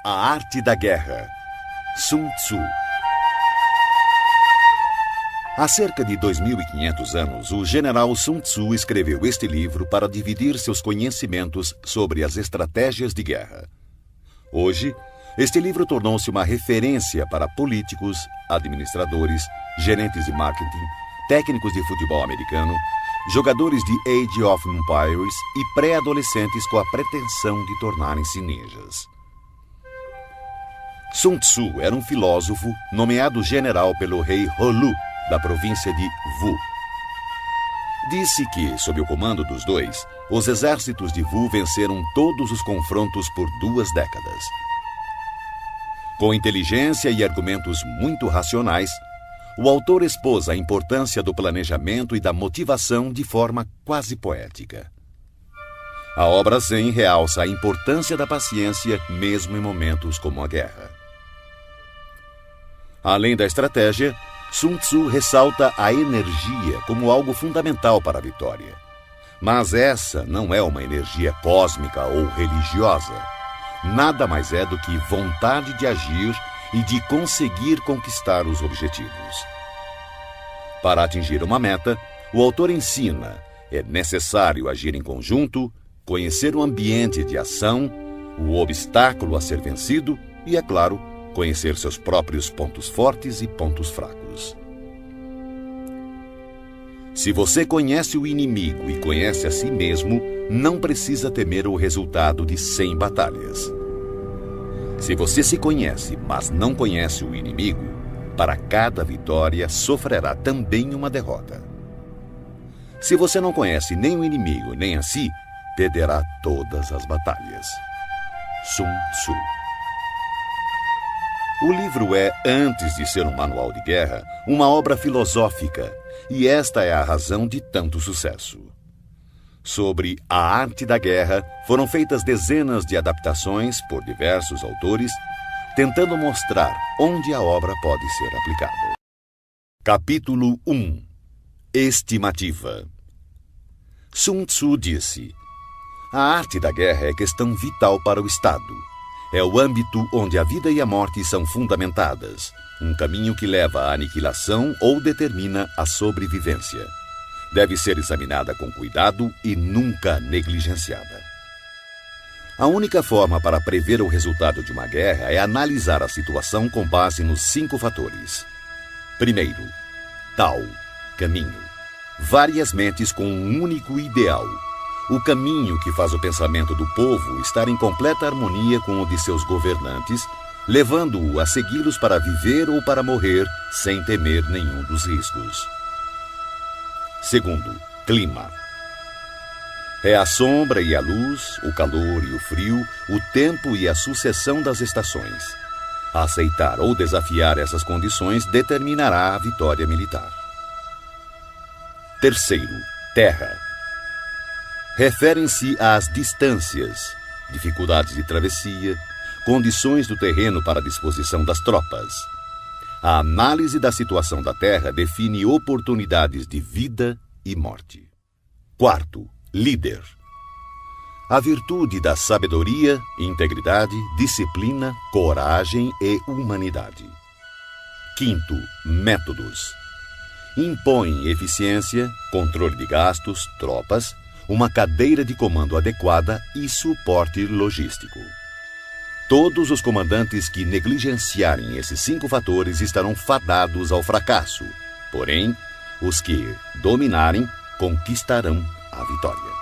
A Arte da Guerra, Sun Tzu. Há cerca de 2.500 anos, o general Sun Tzu escreveu este livro para dividir seus conhecimentos sobre as estratégias de guerra. Hoje, este livro tornou-se uma referência para políticos, administradores, gerentes de marketing, técnicos de futebol americano, jogadores de Age of Empires e pré-adolescentes com a pretensão de tornarem-se ninjas. Sun Tzu era um filósofo nomeado general pelo rei Holu, da província de Wu. Disse que, sob o comando dos dois, os exércitos de Wu venceram todos os confrontos por 2 décadas. Com inteligência e argumentos muito racionais, o autor expôs a importância do planejamento e da motivação de forma quase poética. A obra Zen realça a importância da paciência mesmo em momentos como a guerra. Além da estratégia, Sun Tzu ressalta a energia como algo fundamental para a vitória. Mas essa não é uma energia cósmica ou religiosa. Nada mais é do que vontade de agir e de conseguir conquistar os objetivos. Para atingir uma meta, o autor ensina: é necessário agir em conjunto, conhecer o ambiente de ação, o obstáculo a ser vencido e, é claro, conhecer seus próprios pontos fortes e pontos fracos. Se você conhece o inimigo e conhece a si mesmo, não precisa temer o resultado de 100 batalhas. Se você se conhece, mas não conhece o inimigo, para cada vitória sofrerá também uma derrota. Se você não conhece nem o inimigo nem a si, perderá todas as batalhas. Sun Tzu. O livro é, antes de ser um manual de guerra, uma obra filosófica, e esta é a razão de tanto sucesso. Sobre a arte da guerra, foram feitas dezenas de adaptações por diversos autores, tentando mostrar onde a obra pode ser aplicada. Capítulo 1. Estimativa. Sun Tzu disse: a arte da guerra é questão vital para o Estado. É o âmbito onde a vida e a morte são fundamentadas, um caminho que leva à aniquilação ou determina a sobrevivência. Deve ser examinada com cuidado e nunca negligenciada. A única forma para prever o resultado de uma guerra é analisar a situação com base nos 5 fatores. Primeiro, Tao, caminho. Várias mentes com um único ideal. O caminho que faz o pensamento do povo estar em completa harmonia com o de seus governantes, levando-o a segui-los para viver ou para morrer sem temer nenhum dos riscos. Segundo, clima. É a sombra e a luz, o calor e o frio, o tempo e a sucessão das estações. Aceitar ou desafiar essas condições determinará a vitória militar. Terceiro, terra. Referem-se às distâncias, dificuldades de travessia, condições do terreno para a disposição das tropas. A análise da situação da terra define oportunidades de vida e morte. Quarto, líder. A virtude da sabedoria, integridade, disciplina, coragem e humanidade. Quinto, métodos. Impõe eficiência, controle de gastos, tropas, uma cadeira de comando adequada e suporte logístico. Todos os comandantes que negligenciarem esses 5 fatores estarão fadados ao fracasso. Porém, os que dominarem conquistarão a vitória.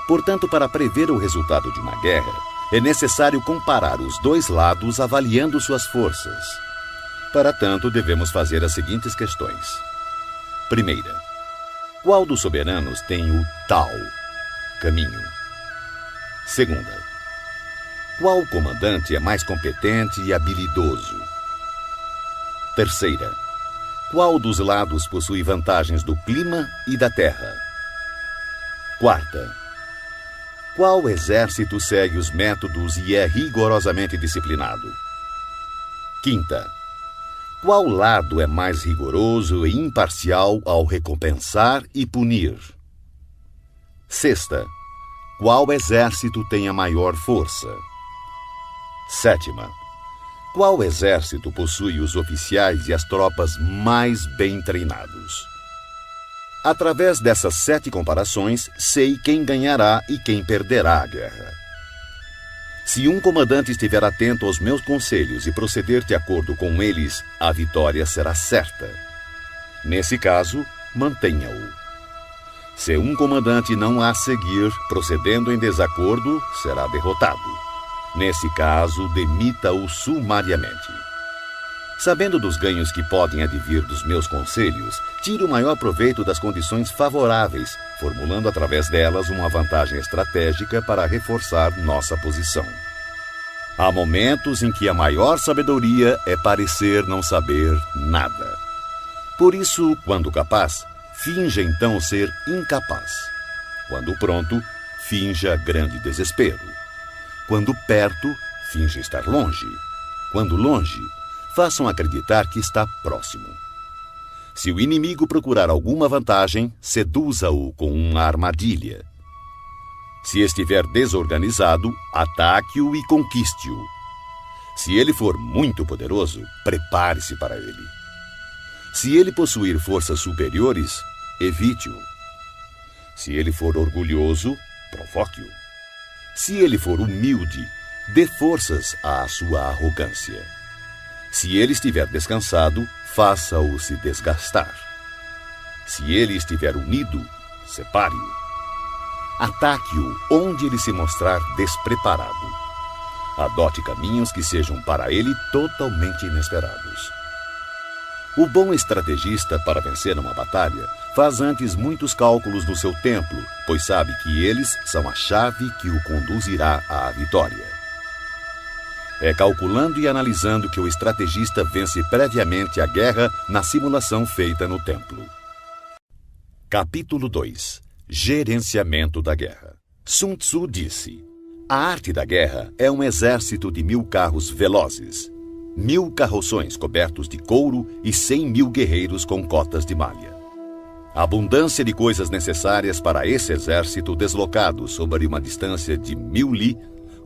Portanto, para prever o resultado de uma guerra, é necessário comparar os 2 lados avaliando suas forças. Para tanto, devemos fazer as seguintes questões. Primeira, qual dos soberanos tem o Tao, caminho? Segunda, qual comandante é mais competente e habilidoso? Terceira, qual dos lados possui vantagens do clima e da terra? Quarta, qual exército segue os métodos e é rigorosamente disciplinado? Quinta, qual lado é mais rigoroso e imparcial ao recompensar e punir? Sexta, qual exército tem a maior força? Sétima. Qual exército possui os oficiais e as tropas mais bem treinados? Através dessas 7 comparações, sei quem ganhará e quem perderá a guerra. Se um comandante estiver atento aos meus conselhos e proceder de acordo com eles, a vitória será certa. Nesse caso, mantenha-o. Se um comandante não a seguir, procedendo em desacordo, será derrotado. Nesse caso, demita-o sumariamente. Sabendo dos ganhos que podem advir dos meus conselhos, tire o maior proveito das condições favoráveis, formulando através delas uma vantagem estratégica para reforçar nossa posição. Há momentos em que a maior sabedoria é parecer não saber nada. Por isso, quando capaz, finja então ser incapaz. Quando pronto, finja grande desespero. Quando perto, finja estar longe. Quando longe, façam acreditar que está próximo. Se o inimigo procurar alguma vantagem, seduza-o com uma armadilha. Se estiver desorganizado, ataque-o e conquiste-o. Se ele for muito poderoso, prepare-se para ele. Se ele possuir forças superiores, evite-o. Se ele for orgulhoso, provoque-o. Se ele for humilde, dê forças à sua arrogância. Se ele estiver descansado, faça-o se desgastar. Se ele estiver unido, separe-o. Ataque-o onde ele se mostrar despreparado. Adote caminhos que sejam para ele totalmente inesperados. O bom estrategista, para vencer uma batalha, faz antes muitos cálculos no seu templo, pois sabe que eles são a chave que o conduzirá à vitória. É calculando e analisando que o estrategista vence previamente a guerra na simulação feita no templo. Capítulo 2. Gerenciamento da guerra. Sun Tzu disse: a arte da guerra é um exército de 1000 carros velozes, 1000 carroções cobertos de couro e 100.000 guerreiros com cotas de malha. A abundância de coisas necessárias para esse exército deslocado sobre uma distância de 1000 li,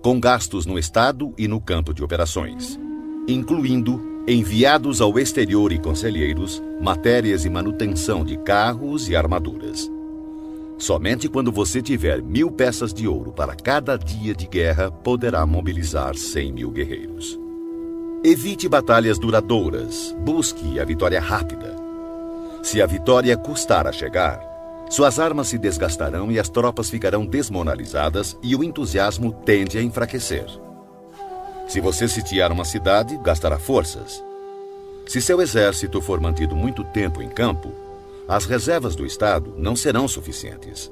com gastos no estado e no campo de operações, incluindo enviados ao exterior e conselheiros, matérias e manutenção de carros e armaduras. Somente quando você tiver 1000 peças de ouro para cada dia de guerra, poderá mobilizar 100.000 guerreiros. Evite batalhas duradouras, busque a vitória rápida. Se a vitória custar a chegar, suas armas se desgastarão e as tropas ficarão desmoralizadas e o entusiasmo tende a enfraquecer. Se você sitiar uma cidade, gastará forças. Se seu exército for mantido muito tempo em campo, as reservas do Estado não serão suficientes.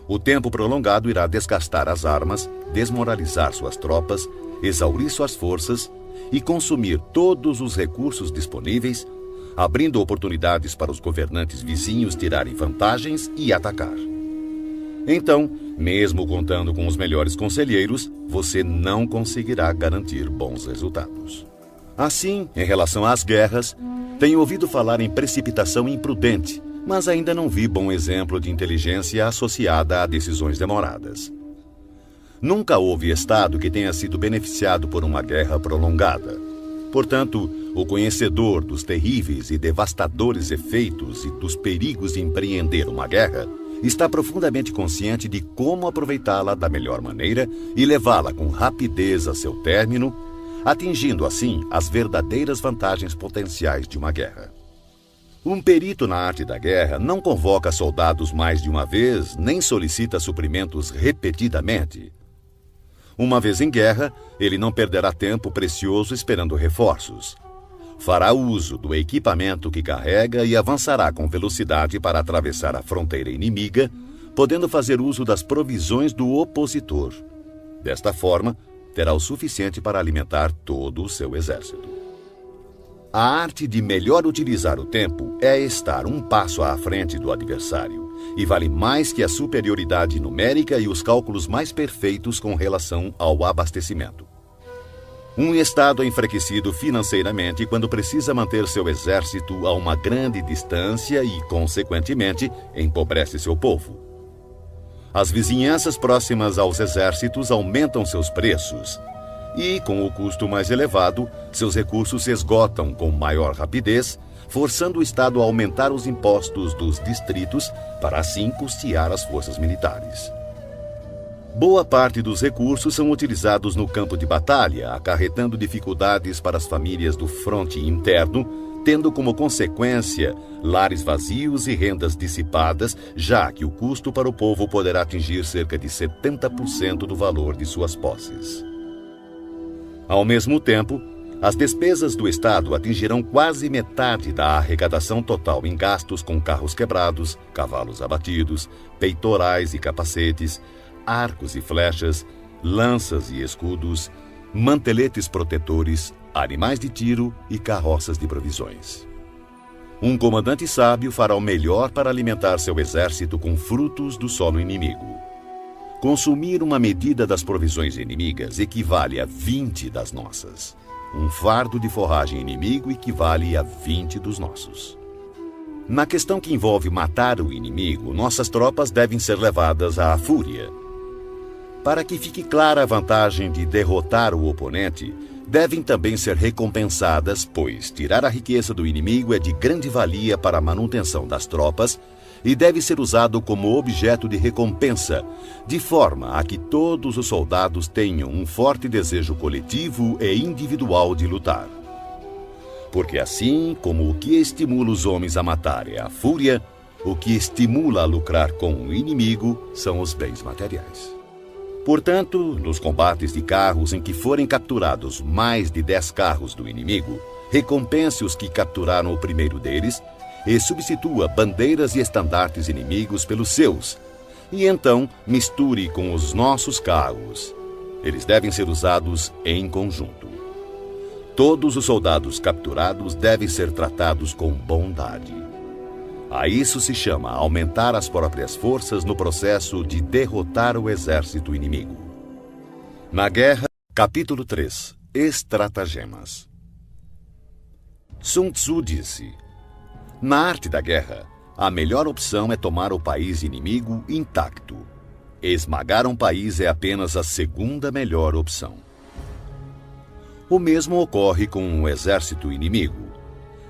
O tempo prolongado irá desgastar as armas, desmoralizar suas tropas, exaurir suas forças e consumir todos os recursos disponíveis, abrindo oportunidades para os governantes vizinhos tirarem vantagens e atacar. Então, mesmo contando com os melhores conselheiros, você não conseguirá garantir bons resultados. Assim, em relação às guerras, tenho ouvido falar em precipitação imprudente, mas ainda não vi bom exemplo de inteligência associada a decisões demoradas. Nunca houve Estado que tenha sido beneficiado por uma guerra prolongada. Portanto, o conhecedor dos terríveis e devastadores efeitos e dos perigos de empreender uma guerra está profundamente consciente de como aproveitá-la da melhor maneira e levá-la com rapidez a seu término, atingindo assim as verdadeiras vantagens potenciais de uma guerra. Um perito na arte da guerra não convoca soldados mais de uma vez, nem solicita suprimentos repetidamente. Uma vez em guerra, ele não perderá tempo precioso esperando reforços. Fará uso do equipamento que carrega e avançará com velocidade para atravessar a fronteira inimiga, podendo fazer uso das provisões do opositor. Desta forma, terá o suficiente para alimentar todo o seu exército. A arte de melhor utilizar o tempo é estar um passo à frente do adversário, e vale mais que a superioridade numérica e os cálculos mais perfeitos com relação ao abastecimento. Um Estado é enfraquecido financeiramente quando precisa manter seu exército a uma grande distância e, consequentemente, empobrece seu povo. As vizinhanças próximas aos exércitos aumentam seus preços, E, com o custo mais elevado, seus recursos se esgotam com maior rapidez, forçando o Estado a aumentar os impostos dos distritos para assim custear as forças militares. Boa parte dos recursos são utilizados no campo de batalha, acarretando dificuldades para as famílias do fronte interno, tendo como consequência lares vazios e rendas dissipadas, já que o custo para o povo poderá atingir cerca de 70% do valor de suas posses. Ao mesmo tempo, as despesas do Estado atingirão quase metade da arrecadação total em gastos com carros quebrados, cavalos abatidos, peitorais e capacetes, arcos e flechas, lanças e escudos, manteletes protetores, animais de tiro e carroças de provisões. Um comandante sábio fará o melhor para alimentar seu exército com frutos do solo inimigo. Consumir uma medida das provisões inimigas equivale a 20 das nossas. Um fardo de forragem inimigo equivale a 20 dos nossos. Na questão que envolve matar o inimigo, nossas tropas devem ser levadas à fúria. Para que fique clara a vantagem de derrotar o oponente, devem também ser recompensadas, pois tirar a riqueza do inimigo é de grande valia para a manutenção das tropas e deve ser usado como objeto de recompensa, de forma a que todos os soldados tenham um forte desejo coletivo e individual de lutar. Porque assim como o que estimula os homens a matar é a fúria, o que estimula a lucrar com o inimigo são os bens materiais. Portanto, nos combates de carros em que forem capturados mais de 10 carros do inimigo, recompense os que capturaram o primeiro deles e substitua bandeiras e estandartes inimigos pelos seus, e então misture com os nossos carros. Eles devem ser usados em conjunto. Todos os soldados capturados devem ser tratados com bondade. A isso se chama aumentar as próprias forças no processo de derrotar o exército inimigo. Na guerra, capítulo 3. Estratagemas. Sun Tzu disse: na arte da guerra, a melhor opção é tomar o país inimigo intacto. Esmagar um país é apenas a segunda melhor opção. O mesmo ocorre com um exército inimigo.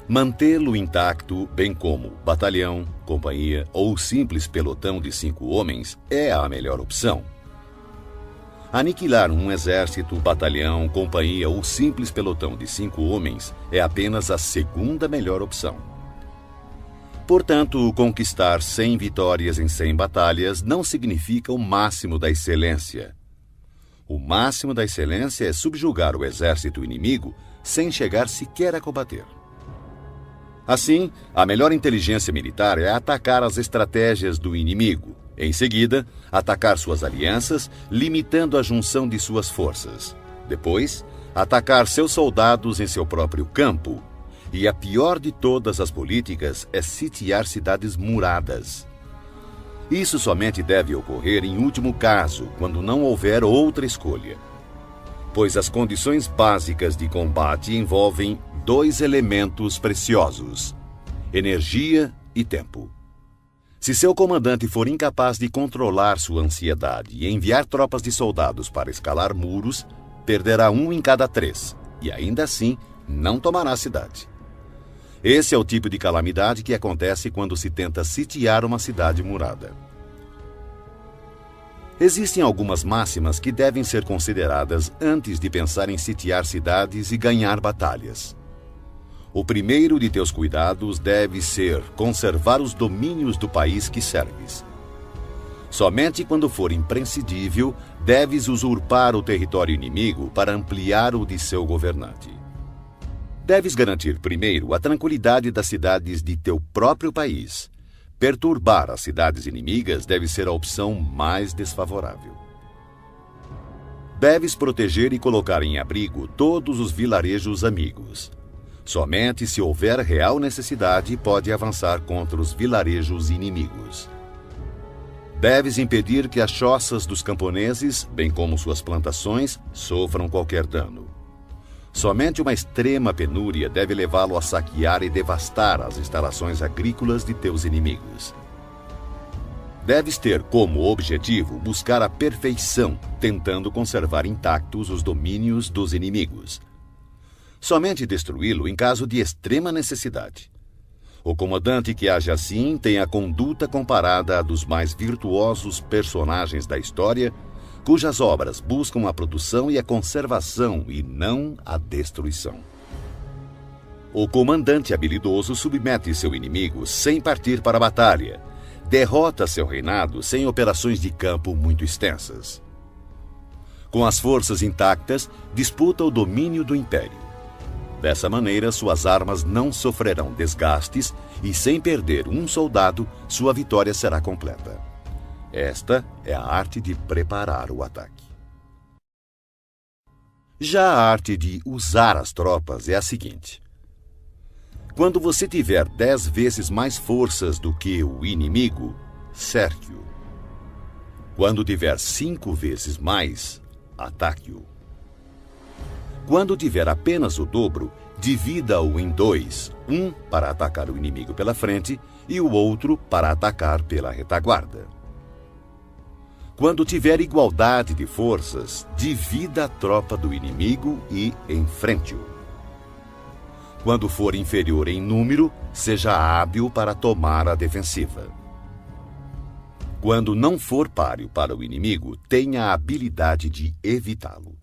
Mantê-lo intacto, bem como batalhão, companhia ou simples pelotão de 5 homens, é a melhor opção. Aniquilar um exército, batalhão, companhia ou simples pelotão de 5 homens é apenas a segunda melhor opção. Portanto, conquistar 100 vitórias em 100 batalhas não significa o máximo da excelência. O máximo da excelência é subjugar o exército inimigo sem chegar sequer a combater. Assim, a melhor inteligência militar é atacar as estratégias do inimigo. Em seguida, atacar suas alianças, limitando a junção de suas forças. Depois, atacar seus soldados em seu próprio campo. E a pior de todas as políticas é sitiar cidades muradas. Isso somente deve ocorrer em último caso, quando não houver outra escolha. Pois as condições básicas de combate envolvem 2 elementos preciosos: energia e tempo. Se seu comandante for incapaz de controlar sua ansiedade e enviar tropas de soldados para escalar muros, perderá 1 em cada 3, e ainda assim não tomará a cidade. Esse é o tipo de calamidade que acontece quando se tenta sitiar uma cidade murada. Existem algumas máximas que devem ser consideradas antes de pensar em sitiar cidades e ganhar batalhas. O primeiro de teus cuidados deve ser conservar os domínios do país que serves. Somente quando for imprescindível, deves usurpar o território inimigo para ampliar o de seu governante. Deves garantir primeiro a tranquilidade das cidades de teu próprio país. Perturbar as cidades inimigas deve ser a opção mais desfavorável. Deves proteger e colocar em abrigo todos os vilarejos amigos. Somente se houver real necessidade, pode avançar contra os vilarejos inimigos. Deves impedir que as choças dos camponeses, bem como suas plantações, sofram qualquer dano. Somente uma extrema penúria deve levá-lo a saquear e devastar as instalações agrícolas de teus inimigos. Deves ter como objetivo buscar a perfeição, tentando conservar intactos os domínios dos inimigos. Somente destruí-lo em caso de extrema necessidade. O comandante que age assim tem a conduta comparada à dos mais virtuosos personagens da história, cujas obras buscam a produção e a conservação e não a destruição. O comandante habilidoso submete seu inimigo sem partir para a batalha, derrota seu reinado sem operações de campo muito extensas. Com as forças intactas, disputa o domínio do império. Dessa maneira, suas armas não sofrerão desgastes e, sem perder um soldado, sua vitória será completa. Esta é a arte de preparar o ataque. Já a arte de usar as tropas é a seguinte: quando você tiver 10 vezes mais forças do que o inimigo, cerque-o. Quando tiver 5 vezes mais, ataque-o. Quando tiver apenas o dobro, divida-o em 2, um para atacar o inimigo pela frente e o outro para atacar pela retaguarda. Quando tiver igualdade de forças, divida a tropa do inimigo e enfrente-o. Quando for inferior em número, seja hábil para tomar a defensiva. Quando não for páreo para o inimigo, tenha a habilidade de evitá-lo.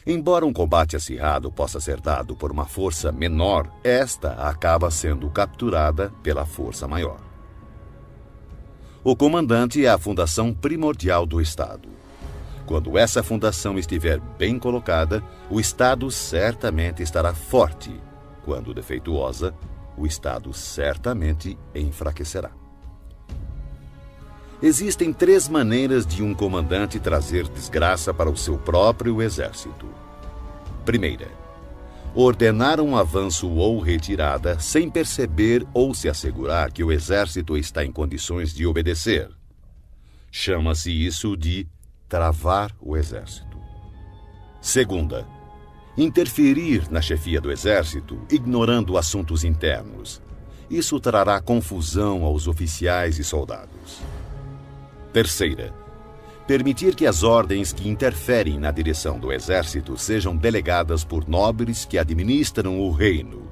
Embora um combate acirrado possa ser dado por uma força menor, esta acaba sendo capturada pela força maior. O comandante é a fundação primordial do Estado. Quando essa fundação estiver bem colocada, o Estado certamente estará forte. Quando defeituosa, o Estado certamente enfraquecerá. Existem 3 maneiras de um comandante trazer desgraça para o seu próprio exército. Primeira, ordenar um avanço ou retirada sem perceber ou se assegurar que o exército está em condições de obedecer. Chama-se isso de travar o exército. Segunda, interferir na chefia do exército, ignorando assuntos internos. Isso trará confusão aos oficiais e soldados. Terceira, permitir que as ordens que interferem na direção do exército sejam delegadas por nobres que administram o reino.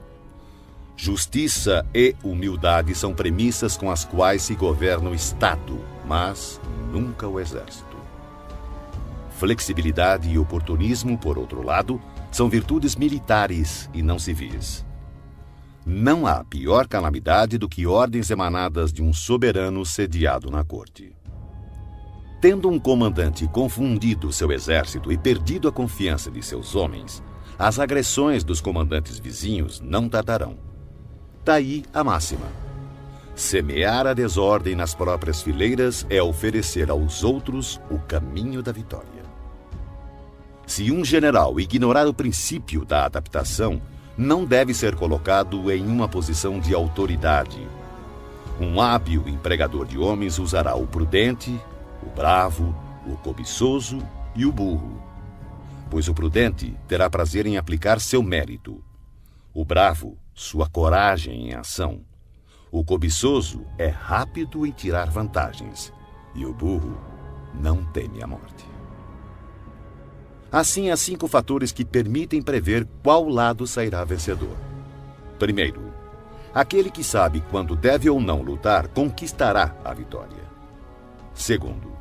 Justiça e humildade são premissas com as quais se governa o Estado, mas nunca o exército. Flexibilidade e oportunismo, por outro lado, são virtudes militares e não civis. Não há pior calamidade do que ordens emanadas de um soberano sediado na corte. Tendo um comandante confundido seu exército e perdido a confiança de seus homens, as agressões dos comandantes vizinhos não tardarão. Daí a máxima: semear a desordem nas próprias fileiras é oferecer aos outros o caminho da vitória. Se um general ignorar o princípio da adaptação, não deve ser colocado em uma posição de autoridade. Um hábil empregador de homens usará o prudente, o bravo, o cobiçoso e o burro. Pois o prudente terá prazer em aplicar seu mérito. O bravo, sua coragem em ação. O cobiçoso é rápido em tirar vantagens. E o burro não teme a morte. Assim, há 5 fatores que permitem prever qual lado sairá vencedor. Primeiro, aquele que sabe quando deve ou não lutar conquistará a vitória. Segundo,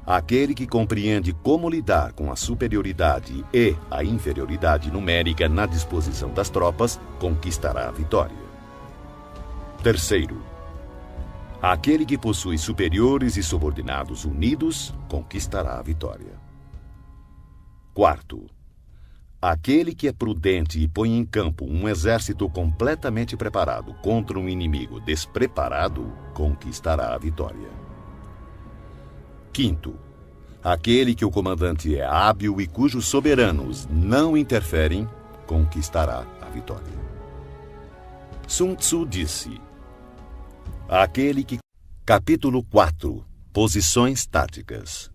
aquele que compreende como lidar com a superioridade e a inferioridade numérica na disposição das tropas conquistará a vitória. Terceiro, aquele que possui superiores e subordinados unidos conquistará a vitória. Quarto, aquele que é prudente e põe em campo um exército completamente preparado contra um inimigo despreparado conquistará a vitória. Quinto, aquele que o comandante é hábil e cujos soberanos não interferem, conquistará a vitória. Sun Tzu disse: aquele que... Capítulo 4. Posições táticas.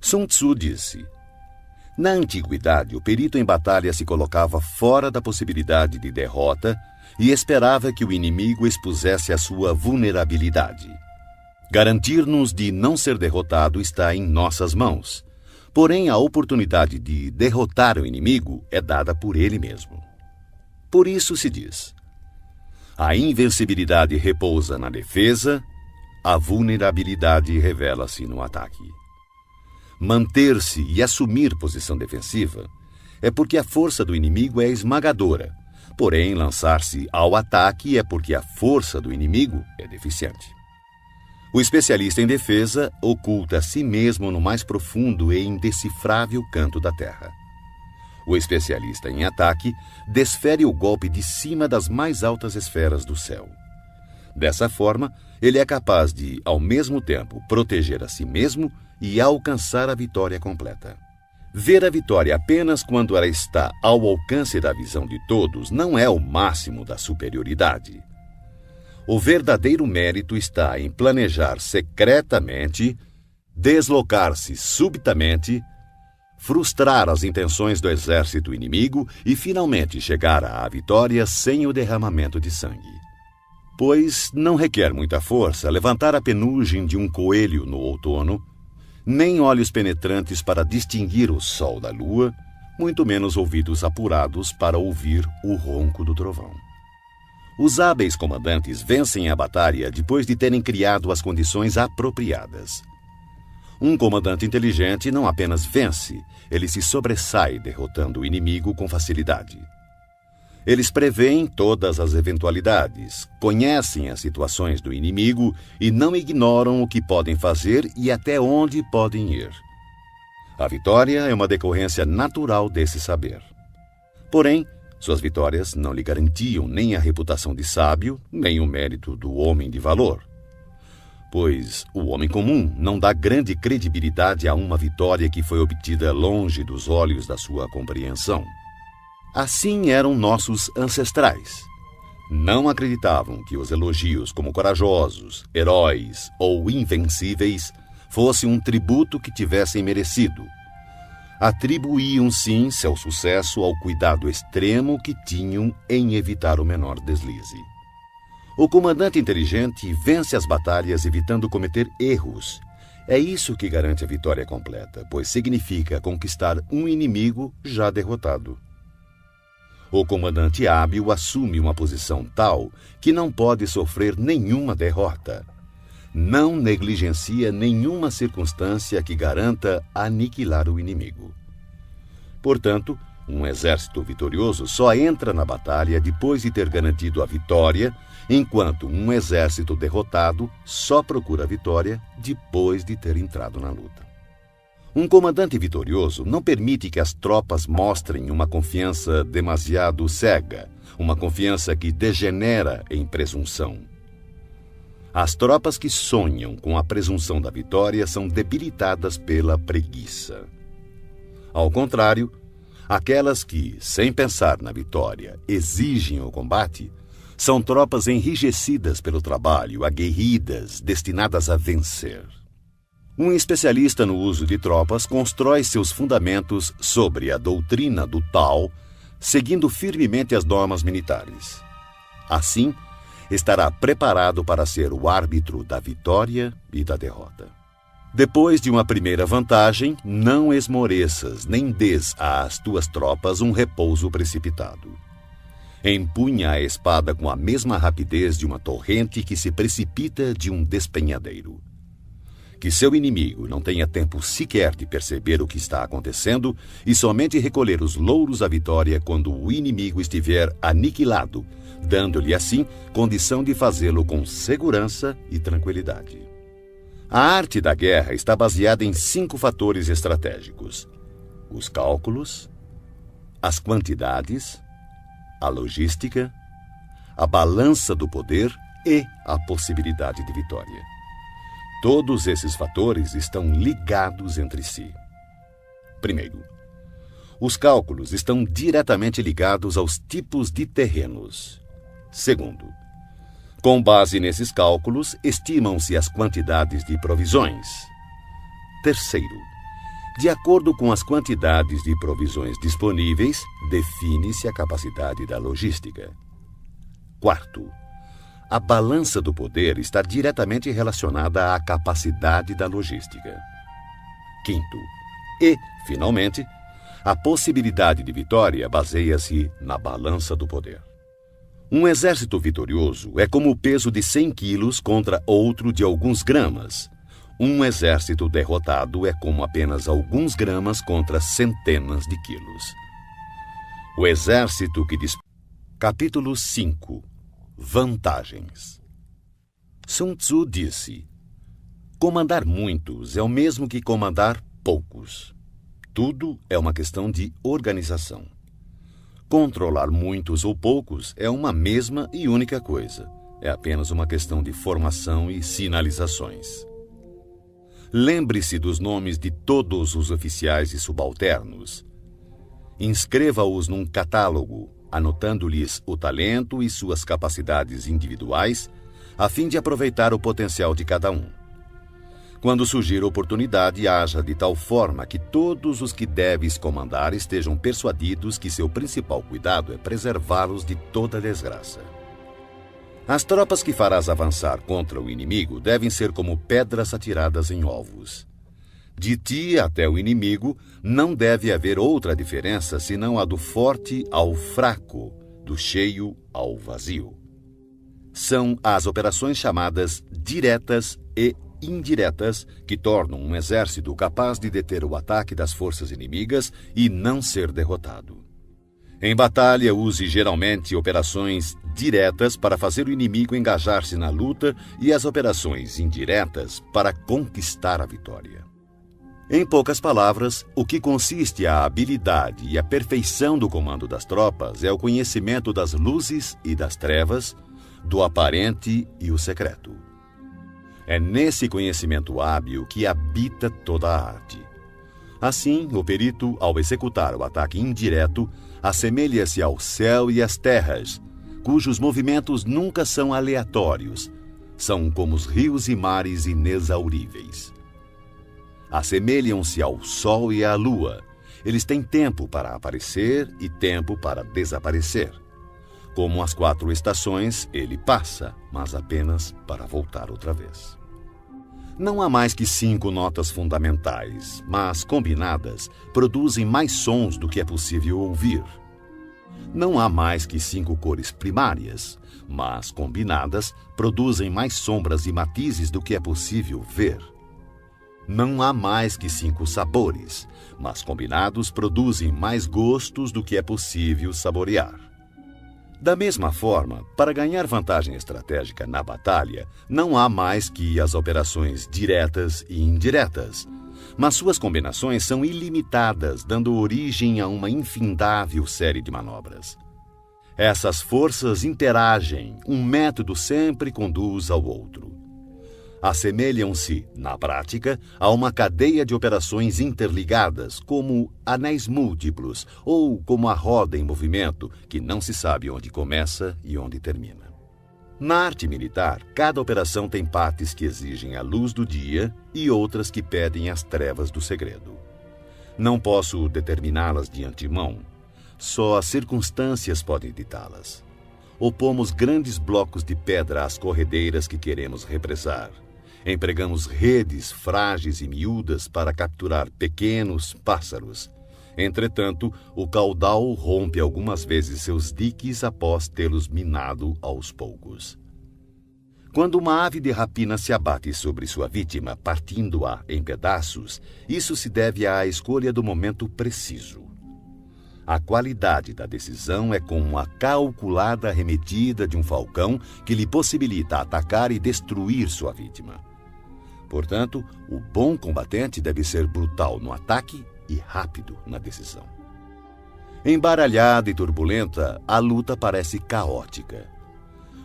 Sun Tzu disse: na antiguidade, o perito em batalha se colocava fora da possibilidade de derrota e esperava que o inimigo expusesse a sua vulnerabilidade. Garantir-nos de não ser derrotado está em nossas mãos, porém a oportunidade de derrotar o inimigo é dada por ele mesmo. Por isso se diz: a invencibilidade repousa na defesa, a vulnerabilidade revela-se no ataque. Manter-se e assumir posição defensiva é porque a força do inimigo é esmagadora, porém lançar-se ao ataque é porque a força do inimigo é deficiente. O especialista em defesa oculta a si mesmo no mais profundo e indecifrável canto da terra. O especialista em ataque desfere o golpe de cima das mais altas esferas do céu. Dessa forma, ele é capaz de, ao mesmo tempo, proteger a si mesmo e alcançar a vitória completa. Ver a vitória apenas quando ela está ao alcance da visão de todos não é o máximo da superioridade. O verdadeiro mérito está em planejar secretamente, deslocar-se subitamente, frustrar as intenções do exército inimigo e finalmente chegar à vitória sem o derramamento de sangue. Pois não requer muita força levantar a penugem de um coelho no outono, nem olhos penetrantes para distinguir o sol da lua, muito menos ouvidos apurados para ouvir o ronco do trovão. Os hábeis comandantes vencem a batalha depois de terem criado as condições apropriadas. Um comandante inteligente não apenas vence, ele se sobressai derrotando o inimigo com facilidade. Eles preveem todas as eventualidades, conhecem as situações do inimigo e não ignoram o que podem fazer e até onde podem ir. A vitória é uma decorrência natural desse saber. Porém, suas vitórias não lhe garantiam nem a reputação de sábio, nem o mérito do homem de valor. Pois o homem comum não dá grande credibilidade a uma vitória que foi obtida longe dos olhos da sua compreensão. Assim eram nossos ancestrais. Não acreditavam que os elogios como corajosos, heróis ou invencíveis fosse um tributo que tivessem merecido. Atribuíam sim seu sucesso ao cuidado extremo que tinham em evitar o menor deslize. O comandante inteligente vence as batalhas evitando cometer erros. É isso que garante a vitória completa, pois significa conquistar um inimigo já derrotado. O comandante hábil assume uma posição tal que não pode sofrer nenhuma derrota. Não negligencia nenhuma circunstância que garanta aniquilar o inimigo. Portanto, um exército vitorioso só entra na batalha depois de ter garantido a vitória, enquanto um exército derrotado só procura a vitória depois de ter entrado na luta. Um comandante vitorioso não permite que as tropas mostrem uma confiança demasiado cega, uma confiança que degenera em presunção. As tropas que sonham com a presunção da vitória são debilitadas pela preguiça. Ao contrário, aquelas que, sem pensar na vitória, exigem o combate, são tropas enrijecidas pelo trabalho, aguerridas, destinadas a vencer. Um especialista no uso de tropas constrói seus fundamentos sobre a doutrina do Tao, seguindo firmemente as normas militares. Assim, estará preparado para ser o árbitro da vitória e da derrota. Depois de uma primeira vantagem, não esmoreças nem dês às tuas tropas um repouso precipitado. Empunha a espada com a mesma rapidez de uma torrente que se precipita de um despenhadeiro. Que seu inimigo não tenha tempo sequer de perceber o que está acontecendo e somente recolher os louros da vitória quando o inimigo estiver aniquilado, dando-lhe assim condição de fazê-lo com segurança e tranquilidade. A arte da guerra está baseada em 5 fatores estratégicos: os cálculos, as quantidades, a logística, a balança do poder e a possibilidade de vitória. Todos esses fatores estão ligados entre si. Primeiro, os cálculos estão diretamente ligados aos tipos de terrenos. Segundo, com base nesses cálculos, estimam-se as quantidades de provisões. Terceiro, de acordo com as quantidades de provisões disponíveis, define-se a capacidade da logística. Quarto, a balança do poder está diretamente relacionada à capacidade da logística. Quinto, e, finalmente, a possibilidade de vitória baseia-se na balança do poder. Um exército vitorioso é como o peso de 100 quilos contra outro de alguns gramas. Um exército derrotado é como apenas alguns gramas contra centenas de quilos. O exército que Capítulo 5. Vantagens. Sun Tzu disse: comandar muitos é o mesmo que comandar poucos. Tudo é uma questão de organização. Controlar muitos ou poucos é uma mesma e única coisa. É apenas uma questão de formação e sinalizações. Lembre-se dos nomes de todos os oficiais e subalternos. Inscreva-os num catálogo, anotando-lhes o talento e suas capacidades individuais, a fim de aproveitar o potencial de cada um. Quando surgir oportunidade, haja de tal forma que todos os que deves comandar estejam persuadidos que seu principal cuidado é preservá-los de toda desgraça. As tropas que farás avançar contra o inimigo devem ser como pedras atiradas em ovos. De ti até o inimigo não deve haver outra diferença senão a do forte ao fraco, do cheio ao vazio. São as operações chamadas diretas e indiretas que tornam um exército capaz de deter o ataque das forças inimigas e não ser derrotado. Em batalha, use geralmente operações diretas para fazer o inimigo engajar-se na luta e as operações indiretas para conquistar a vitória. Em poucas palavras, o que consiste a habilidade e a perfeição do comando das tropas é o conhecimento das luzes e das trevas, do aparente e o secreto. É nesse conhecimento hábil que habita toda a arte. Assim, o perito, ao executar o ataque indireto, assemelha-se ao céu e às terras, cujos movimentos nunca são aleatórios, são como os rios e mares inexauríveis. Assemelham-se ao sol e à lua. Eles têm tempo para aparecer e tempo para desaparecer. Como as 4 estações, ele passa, mas apenas para voltar outra vez. Não há mais que 5 notas fundamentais, mas, combinadas, produzem mais sons do que é possível ouvir. Não há mais que 5 cores primárias, mas, combinadas, produzem mais sombras e matizes do que é possível ver. Não há mais que 5 sabores, mas, combinados, produzem mais gostos do que é possível saborear. Da mesma forma, para ganhar vantagem estratégica na batalha, não há mais que as operações diretas e indiretas, mas suas combinações são ilimitadas, dando origem a uma infindável série de manobras. Essas forças interagem, um método sempre conduz ao outro. Assemelham-se, na prática, a uma cadeia de operações interligadas, como anéis múltiplos ou como a roda em movimento, que não se sabe onde começa e onde termina. Na arte militar, cada operação tem partes que exigem a luz do dia e outras que pedem as trevas do segredo. Não posso determiná-las de antemão, só as circunstâncias podem ditá-las. Opomos grandes blocos de pedra às corredeiras que queremos represar. Empregamos redes frágeis e miúdas para capturar pequenos pássaros. Entretanto, o caudal rompe algumas vezes seus diques após tê-los minado aos poucos. Quando uma ave de rapina se abate sobre sua vítima, partindo-a em pedaços, isso se deve à escolha do momento preciso. A qualidade da decisão é como a calculada arremetida de um falcão que lhe possibilita atacar e destruir sua vítima. Portanto, o bom combatente deve ser brutal no ataque e rápido na decisão. Embaralhada e turbulenta, a luta parece caótica.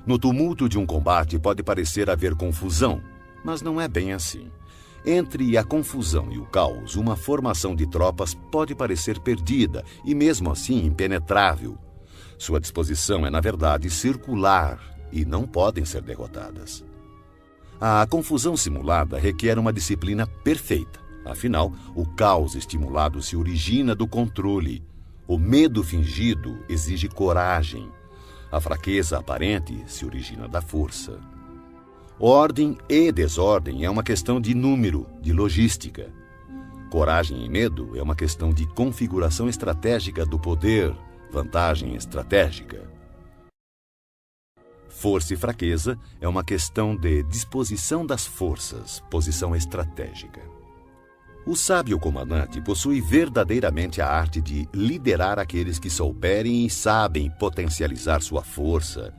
No tumulto de um combate pode parecer haver confusão, mas não é bem assim. Entre a confusão e o caos, uma formação de tropas pode parecer perdida e mesmo assim impenetrável. Sua disposição é, na verdade, circular e não podem ser derrotadas. A confusão simulada requer uma disciplina perfeita. Afinal, o caos estimulado se origina do controle. O medo fingido exige coragem. A fraqueza aparente se origina da força. Ordem e desordem é uma questão de número, de logística. Coragem e medo é uma questão de configuração estratégica do poder, vantagem estratégica. Força e fraqueza é uma questão de disposição das forças, posição estratégica. O sábio comandante possui verdadeiramente a arte de liderar aqueles que souberem e sabem potencializar sua força,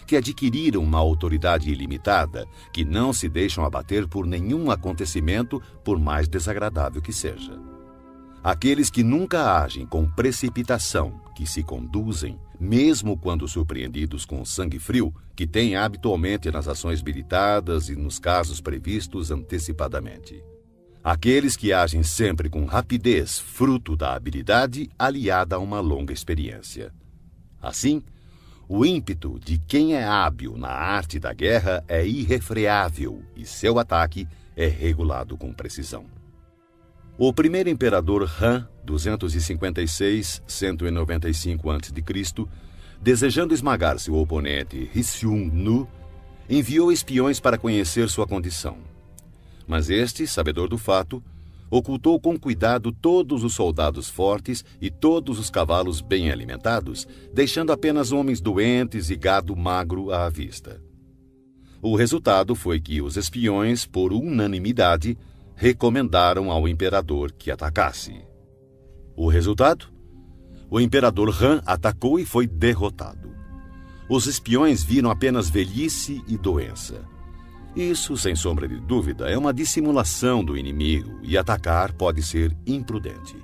que adquiriram uma autoridade ilimitada, que não se deixam abater por nenhum acontecimento, por mais desagradável que seja. Aqueles que nunca agem com precipitação, que se conduzem, mesmo quando surpreendidos com sangue frio, que têm habitualmente nas ações meditadas e nos casos previstos antecipadamente. Aqueles que agem sempre com rapidez, fruto da habilidade aliada a uma longa experiência. Assim, o ímpeto de quem é hábil na arte da guerra é irrefreável e seu ataque é regulado com precisão. O primeiro imperador Han, 256-195 a.C., desejando esmagar seu oponente Rissung-nu, enviou espiões para conhecer sua condição. Mas este, sabedor do fato, ocultou com cuidado todos os soldados fortes e todos os cavalos bem alimentados, deixando apenas homens doentes e gado magro à vista. O resultado foi que os espiões, por unanimidade, recomendaram ao imperador que atacasse. O resultado? O imperador Han atacou e foi derrotado. Os espiões viram apenas velhice e doença. Isso, sem sombra de dúvida, é uma dissimulação do inimigo e atacar pode ser imprudente.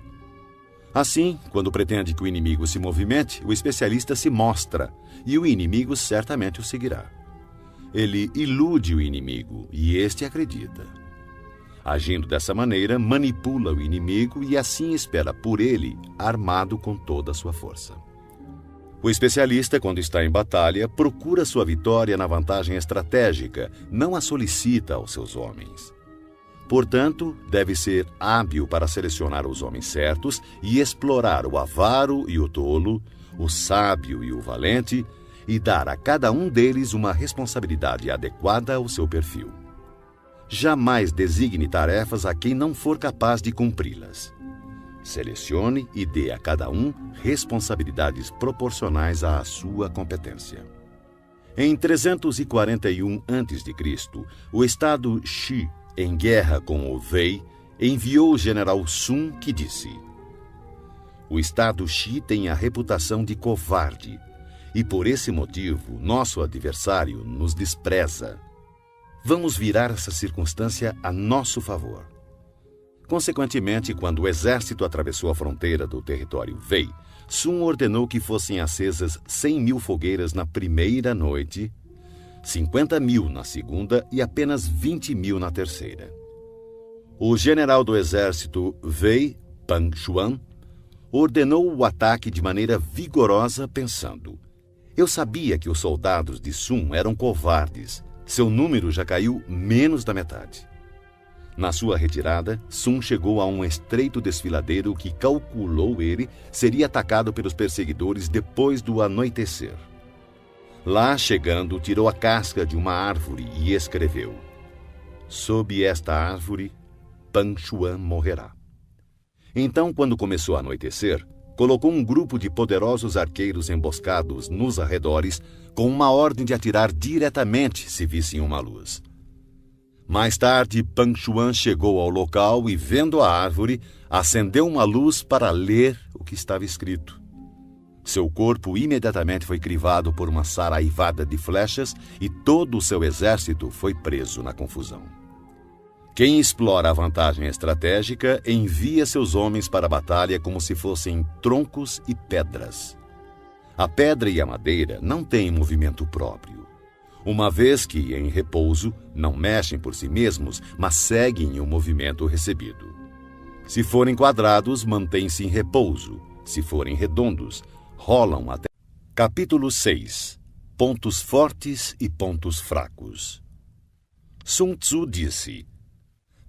Assim, quando pretende que o inimigo se movimente, o especialista se mostra e o inimigo certamente o seguirá. Ele ilude o inimigo e este acredita. Agindo dessa maneira, manipula o inimigo e assim espera por ele, armado com toda a sua força. O especialista, quando está em batalha, procura sua vitória na vantagem estratégica, não a solicita aos seus homens. Portanto, deve ser hábil para selecionar os homens certos e explorar o avaro e o tolo, o sábio e o valente, e dar a cada um deles uma responsabilidade adequada ao seu perfil. Jamais designe tarefas a quem não for capaz de cumpri-las. Selecione e dê a cada um responsabilidades proporcionais à sua competência. Em 341 a.C., o estado Xi, em guerra com o Wei, enviou o general Sun, que disse: "O estado Xi tem a reputação de covarde, e por esse motivo nosso adversário nos despreza. Vamos virar essa circunstância a nosso favor." Consequentemente, quando o exército atravessou a fronteira do território Wei, Sun ordenou que fossem acesas 100.000 fogueiras na primeira noite, 50.000 na segunda e apenas 20.000 na terceira. O general do exército Wei, Pang Xuan, ordenou o ataque de maneira vigorosa, pensando: "Eu sabia que os soldados de Sun eram covardes. Seu número já caiu menos da metade." Na sua retirada, Sun chegou a um estreito desfiladeiro que calculou ele seria atacado pelos perseguidores depois do anoitecer. Lá, chegando, tirou a casca de uma árvore e escreveu: "Sob esta árvore, Pang Xuan morrerá." Então, quando começou a anoitecer, colocou um grupo de poderosos arqueiros emboscados nos arredores com uma ordem de atirar diretamente se vissem uma luz. Mais tarde, Pang Xuan chegou ao local e, vendo a árvore, acendeu uma luz para ler o que estava escrito. Seu corpo imediatamente foi crivado por uma saraivada de flechas e todo o seu exército foi preso na confusão. Quem explora a vantagem estratégica envia seus homens para a batalha como se fossem troncos e pedras. A pedra e a madeira não têm movimento próprio, uma vez que, em repouso, não mexem por si mesmos, mas seguem o movimento recebido. Se forem quadrados, mantêm-se em repouso. Se forem redondos, rolam até... Capítulo 6. Pontos fortes e pontos fracos. Sun Tzu disse: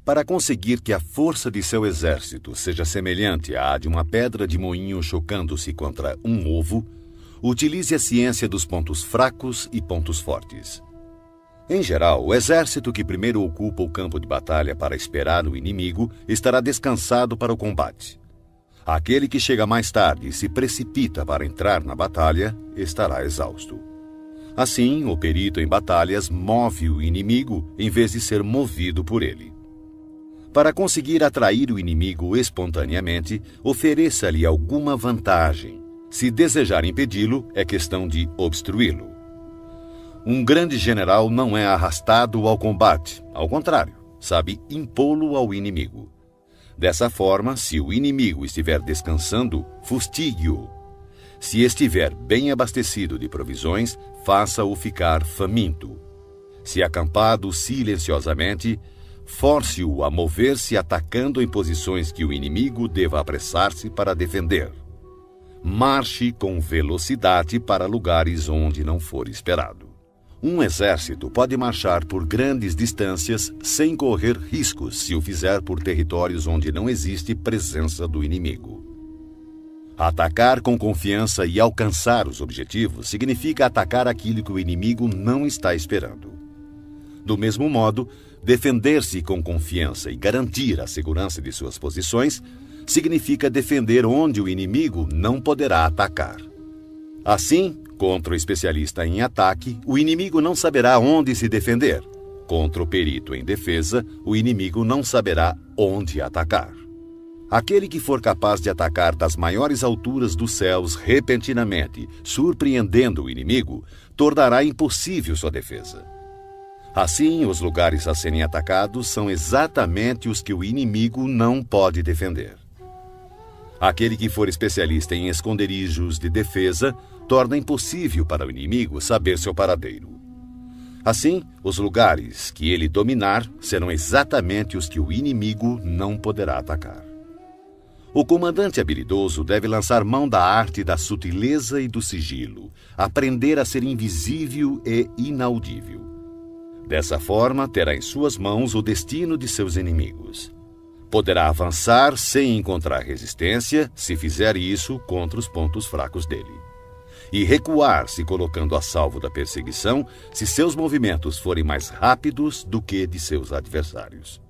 "Para conseguir que a força de seu exército seja semelhante à de uma pedra de moinho chocando-se contra um ovo, utilize a ciência dos pontos fracos e pontos fortes. Em geral, o exército que primeiro ocupa o campo de batalha para esperar o inimigo estará descansado para o combate. Aquele que chega mais tarde e se precipita para entrar na batalha estará exausto. Assim, o perito em batalhas move o inimigo em vez de ser movido por ele. Para conseguir atrair o inimigo espontaneamente, ofereça-lhe alguma vantagem. Se desejar impedi-lo, é questão de obstruí-lo. Um grande general não é arrastado ao combate, ao contrário, sabe impô-lo ao inimigo. Dessa forma, se o inimigo estiver descansando, fustigue-o. Se estiver bem abastecido de provisões, faça-o ficar faminto. Se acampado silenciosamente, force-o a mover-se atacando em posições que o inimigo deva apressar-se para defender. Marche com velocidade para lugares onde não for esperado. Um exército pode marchar por grandes distâncias sem correr riscos se o fizer por territórios onde não existe presença do inimigo. Atacar com confiança e alcançar os objetivos significa atacar aquilo que o inimigo não está esperando. Do mesmo modo, defender-se com confiança e garantir a segurança de suas posições significa defender onde o inimigo não poderá atacar. Assim, contra o especialista em ataque, o inimigo não saberá onde se defender. Contra o perito em defesa, o inimigo não saberá onde atacar. Aquele que for capaz de atacar das maiores alturas dos céus repentinamente, surpreendendo o inimigo, tornará impossível sua defesa. Assim, os lugares a serem atacados são exatamente os que o inimigo não pode defender. Aquele que for especialista em esconderijos de defesa torna impossível para o inimigo saber seu paradeiro. Assim, os lugares que ele dominar serão exatamente os que o inimigo não poderá atacar. O comandante habilidoso deve lançar mão da arte da sutileza e do sigilo, aprender a ser invisível e inaudível. Dessa forma, terá em suas mãos o destino de seus inimigos. Poderá avançar sem encontrar resistência se fizer isso contra os pontos fracos dele. E recuar se colocando a salvo da perseguição se seus movimentos forem mais rápidos do que de seus adversários.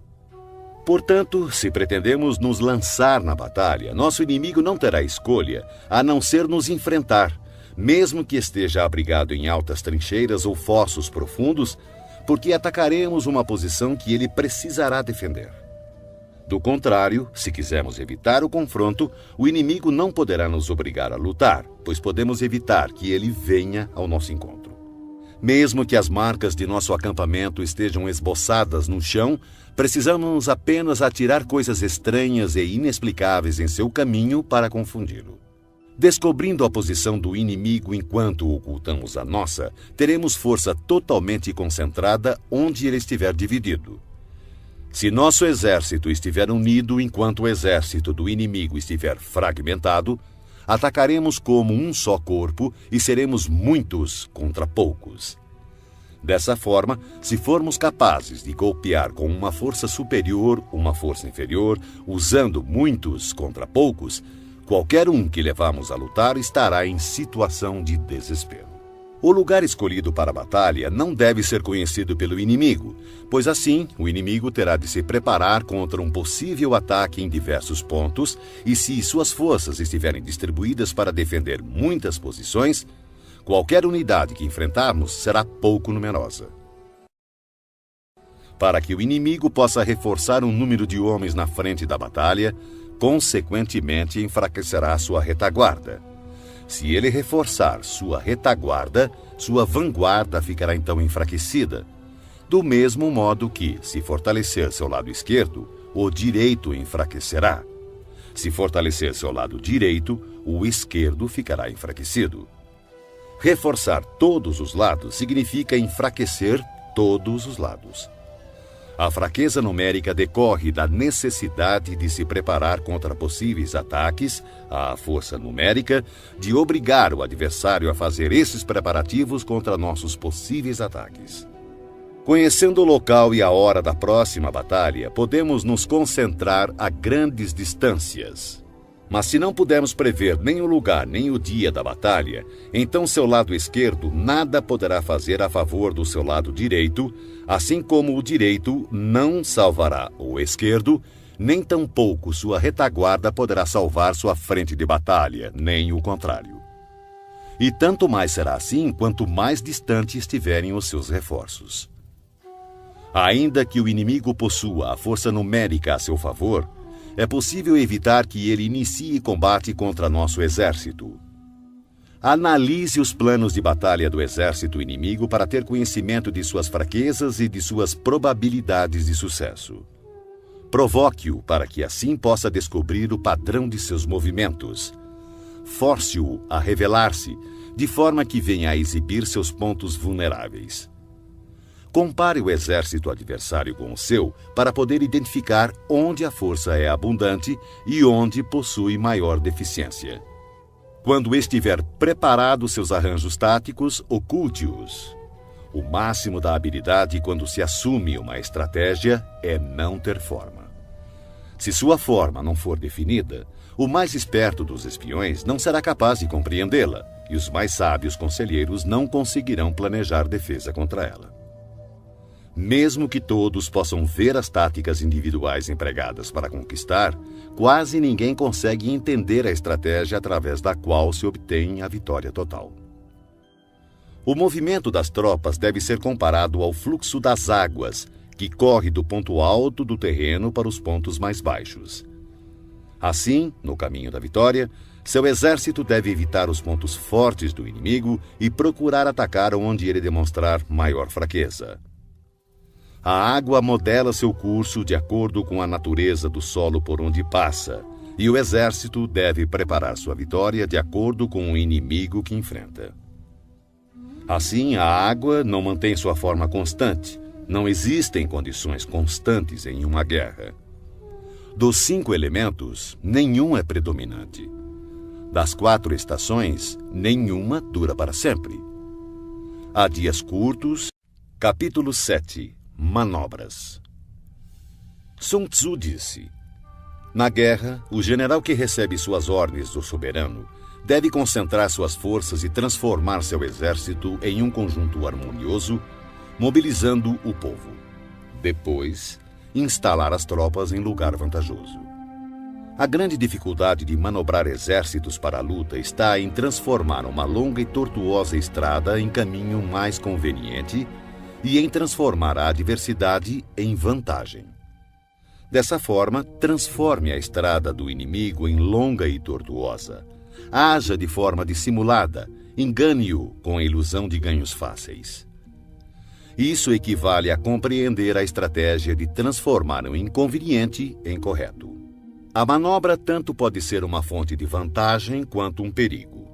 Portanto, se pretendemos nos lançar na batalha, nosso inimigo não terá escolha a não ser nos enfrentar, mesmo que esteja abrigado em altas trincheiras ou fossos profundos, porque atacaremos uma posição que ele precisará defender. Do contrário, se quisermos evitar o confronto, o inimigo não poderá nos obrigar a lutar, pois podemos evitar que ele venha ao nosso encontro. Mesmo que as marcas de nosso acampamento estejam esboçadas no chão, precisamos apenas atirar coisas estranhas e inexplicáveis em seu caminho para confundi-lo. Descobrindo a posição do inimigo enquanto ocultamos a nossa, teremos força totalmente concentrada onde ele estiver dividido. Se nosso exército estiver unido enquanto o exército do inimigo estiver fragmentado, atacaremos como um só corpo e seremos muitos contra poucos. Dessa forma, se formos capazes de golpear com uma força superior, uma força inferior, usando muitos contra poucos, qualquer um que levamos a lutar estará em situação de desespero. O lugar escolhido para a batalha não deve ser conhecido pelo inimigo, pois assim o inimigo terá de se preparar contra um possível ataque em diversos pontos e se suas forças estiverem distribuídas para defender muitas posições, qualquer unidade que enfrentarmos será pouco numerosa. Para que o inimigo possa reforçar um número de homens na frente da batalha, consequentemente enfraquecerá sua retaguarda. Se ele reforçar sua retaguarda, sua vanguarda ficará então enfraquecida. Do mesmo modo que, se fortalecer seu lado esquerdo, o direito enfraquecerá. Se fortalecer seu lado direito, o esquerdo ficará enfraquecido. Reforçar todos os lados significa enfraquecer todos os lados. A fraqueza numérica decorre da necessidade de se preparar contra possíveis ataques, à força numérica de obrigar o adversário a fazer esses preparativos contra nossos possíveis ataques. Conhecendo o local e a hora da próxima batalha, podemos nos concentrar a grandes distâncias. Mas se não pudermos prever nem o lugar nem o dia da batalha, então seu lado esquerdo nada poderá fazer a favor do seu lado direito, assim como o direito não salvará o esquerdo, nem tampouco sua retaguarda poderá salvar sua frente de batalha, nem o contrário. E tanto mais será assim quanto mais distante estiverem os seus reforços. Ainda que o inimigo possua a força numérica a seu favor, é possível evitar que ele inicie combate contra nosso exército. Analise os planos de batalha do exército inimigo para ter conhecimento de suas fraquezas e de suas probabilidades de sucesso. Provoque-o para que assim possa descobrir o padrão de seus movimentos. Force-o a revelar-se, de forma que venha a exibir seus pontos vulneráveis. Compare o exército adversário com o seu para poder identificar onde a força é abundante e onde possui maior deficiência. Quando estiver preparado seus arranjos táticos, oculte-os. O máximo da habilidade quando se assume uma estratégia é não ter forma. Se sua forma não for definida, o mais esperto dos espiões não será capaz de compreendê-la e os mais sábios conselheiros não conseguirão planejar defesa contra ela. Mesmo que todos possam ver as táticas individuais empregadas para conquistar, quase ninguém consegue entender a estratégia através da qual se obtém a vitória total. O movimento das tropas deve ser comparado ao fluxo das águas, que corre do ponto alto do terreno para os pontos mais baixos. Assim, no caminho da vitória, seu exército deve evitar os pontos fortes do inimigo e procurar atacar onde ele demonstrar maior fraqueza. A água modela seu curso de acordo com a natureza do solo por onde passa, e o exército deve preparar sua vitória de acordo com o inimigo que enfrenta. Assim, a água não mantém sua forma constante. Não existem condições constantes em uma guerra. Dos 5 elementos, nenhum é predominante. Das 4 estações, nenhuma dura para sempre. Há dias curtos. Capítulo 7. Manobras. Sun Tzu disse: na guerra, o general que recebe suas ordens do soberano deve concentrar suas forças e transformar seu exército em um conjunto harmonioso, mobilizando o povo. Depois, instalar as tropas em lugar vantajoso. A grande dificuldade de manobrar exércitos para a luta está em transformar uma longa e tortuosa estrada em caminho mais conveniente e em transformar a adversidade em vantagem. Dessa forma, transforme a estrada do inimigo em longa e tortuosa. Haja de forma dissimulada, engane-o com a ilusão de ganhos fáceis. Isso equivale a compreender a estratégia de transformar o inconveniente em correto. A manobra tanto pode ser uma fonte de vantagem quanto um perigo.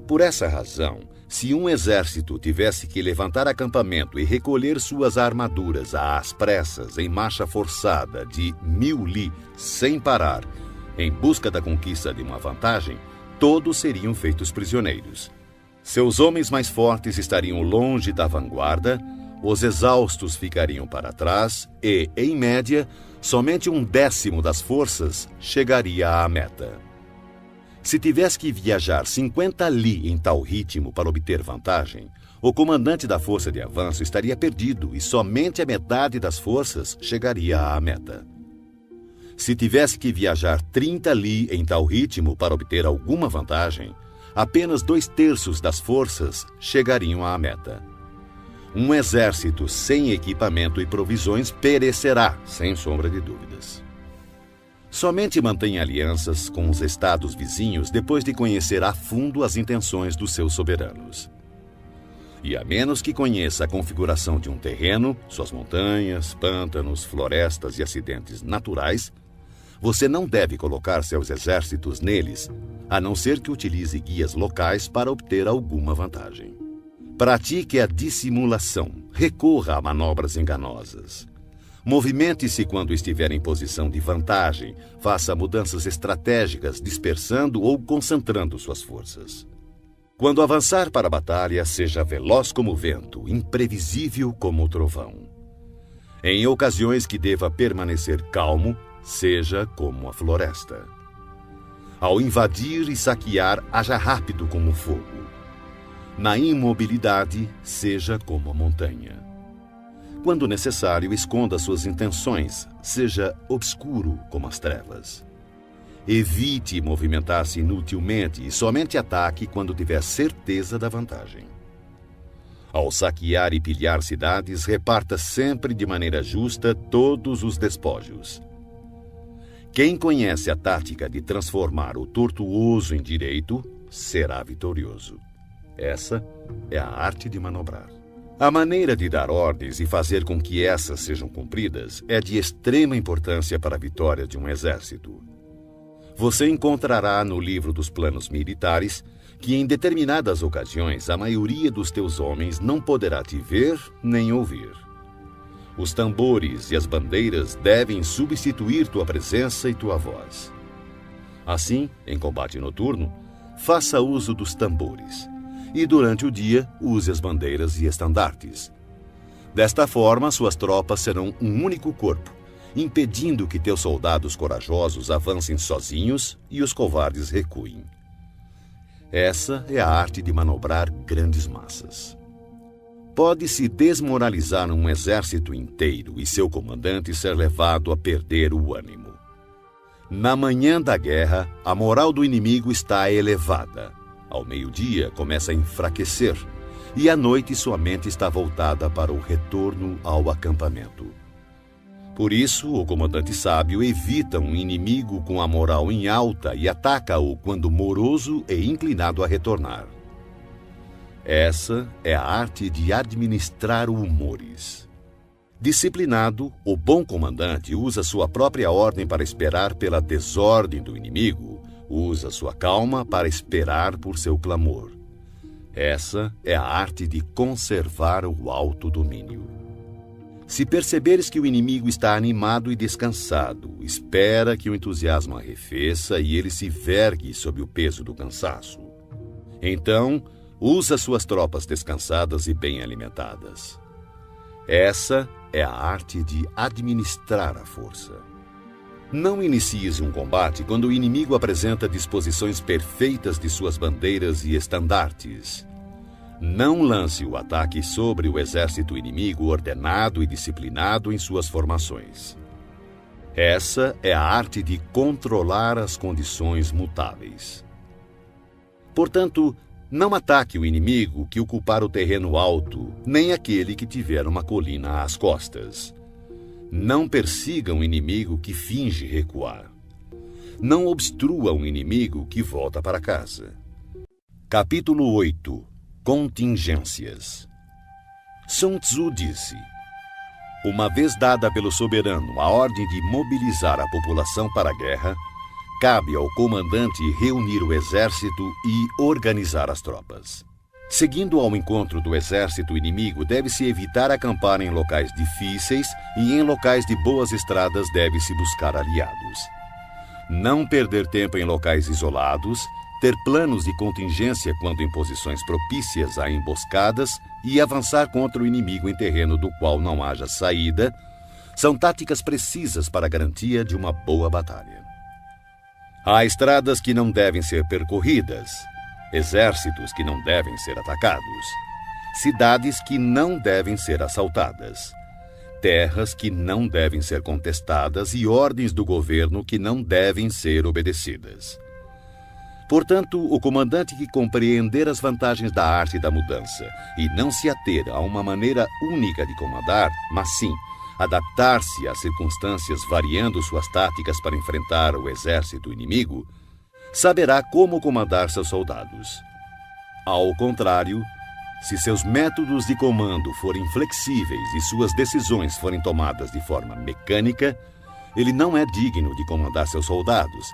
Por essa razão, se um exército tivesse que levantar acampamento e recolher suas armaduras às pressas em marcha forçada de 1000 li sem parar, em busca da conquista de uma vantagem, todos seriam feitos prisioneiros. Seus homens mais fortes estariam longe da vanguarda, os exaustos ficariam para trás e, em média, somente 1/10 das forças chegaria à meta. Se tivesse que viajar 50 li em tal ritmo para obter vantagem, o comandante da força de avanço estaria perdido e somente a metade das forças chegaria à meta. Se tivesse que viajar 30 li em tal ritmo para obter alguma vantagem, apenas 2/3 das forças chegariam à meta. Um exército sem equipamento e provisões perecerá, sem sombra de dúvidas. Somente mantenha alianças com os estados vizinhos depois de conhecer a fundo as intenções dos seus soberanos. E a menos que conheça a configuração de um terreno, suas montanhas, pântanos, florestas e acidentes naturais, você não deve colocar seus exércitos neles, a não ser que utilize guias locais para obter alguma vantagem. Pratique a dissimulação, recorra a manobras enganosas. Movimente-se quando estiver em posição de vantagem, faça mudanças estratégicas, dispersando ou concentrando suas forças. Quando avançar para a batalha, seja veloz como o vento, imprevisível como o trovão. Em ocasiões que deva permanecer calmo, seja como a floresta. Ao invadir e saquear, haja rápido como o fogo. Na imobilidade, seja como a montanha. Quando necessário, esconda suas intenções, seja obscuro como as trevas. Evite movimentar-se inutilmente e somente ataque quando tiver certeza da vantagem. Ao saquear e pilhar cidades, reparta sempre de maneira justa todos os despojos. Quem conhece a tática de transformar o tortuoso em direito, será vitorioso. Essa é a arte de manobrar. A maneira de dar ordens e fazer com que essas sejam cumpridas é de extrema importância para a vitória de um exército. Você encontrará no livro dos planos militares que em determinadas ocasiões a maioria dos teus homens não poderá te ver nem ouvir. Os tambores e as bandeiras devem substituir tua presença e tua voz. Assim, em combate noturno, faça uso dos tambores. E durante o dia, use as bandeiras e estandartes. Desta forma, suas tropas serão um único corpo, impedindo que teus soldados corajosos avancem sozinhos e os covardes recuem. Essa é a arte de manobrar grandes massas. Pode-se desmoralizar um exército inteiro e seu comandante ser levado a perder o ânimo. Na manhã da guerra, a moral do inimigo está elevada. Ao meio-dia, começa a enfraquecer, e à noite sua mente está voltada para o retorno ao acampamento. Por isso, o comandante sábio evita um inimigo com a moral em alta e ataca-o quando moroso e inclinado a retornar. Essa é a arte de administrar humores. Disciplinado, o bom comandante usa sua própria ordem para esperar pela desordem do inimigo, usa sua calma para esperar por seu clamor. Essa é a arte de conservar o autodomínio. Se perceberes que o inimigo está animado e descansado, espera que o entusiasmo arrefeça e ele se vergue sob o peso do cansaço. Então, usa suas tropas descansadas e bem alimentadas. Essa é a arte de administrar a força. Não inicies um combate quando o inimigo apresenta disposições perfeitas de suas bandeiras e estandartes. Não lance o ataque sobre o exército inimigo ordenado e disciplinado em suas formações. Essa é a arte de controlar as condições mutáveis. Portanto, não ataque o inimigo que ocupar o terreno alto, nem aquele que tiver uma colina às costas. Não persiga um inimigo que finge recuar. Não obstrua um inimigo que volta para casa. Capítulo 8. Contingências. Sun Tzu disse: uma vez dada pelo soberano a ordem de mobilizar a população para a guerra, cabe ao comandante reunir o exército e organizar as tropas. Seguindo ao encontro do exército inimigo, deve-se evitar acampar em locais difíceis e em locais de boas estradas deve-se buscar aliados. Não perder tempo em locais isolados, ter planos de contingência quando em posições propícias a emboscadas e avançar contra o inimigo em terreno do qual não haja saída, são táticas precisas para a garantia de uma boa batalha. Há estradas que não devem ser percorridas, exércitos que não devem ser atacados, cidades que não devem ser assaltadas, terras que não devem ser contestadas e ordens do governo que não devem ser obedecidas. Portanto, o comandante que compreender as vantagens da arte da mudança e não se ater a uma maneira única de comandar, mas sim adaptar-se às circunstâncias variando suas táticas para enfrentar o exército inimigo, saberá como comandar seus soldados. Ao contrário, se seus métodos de comando forem flexíveis e suas decisões forem tomadas de forma mecânica, ele não é digno de comandar seus soldados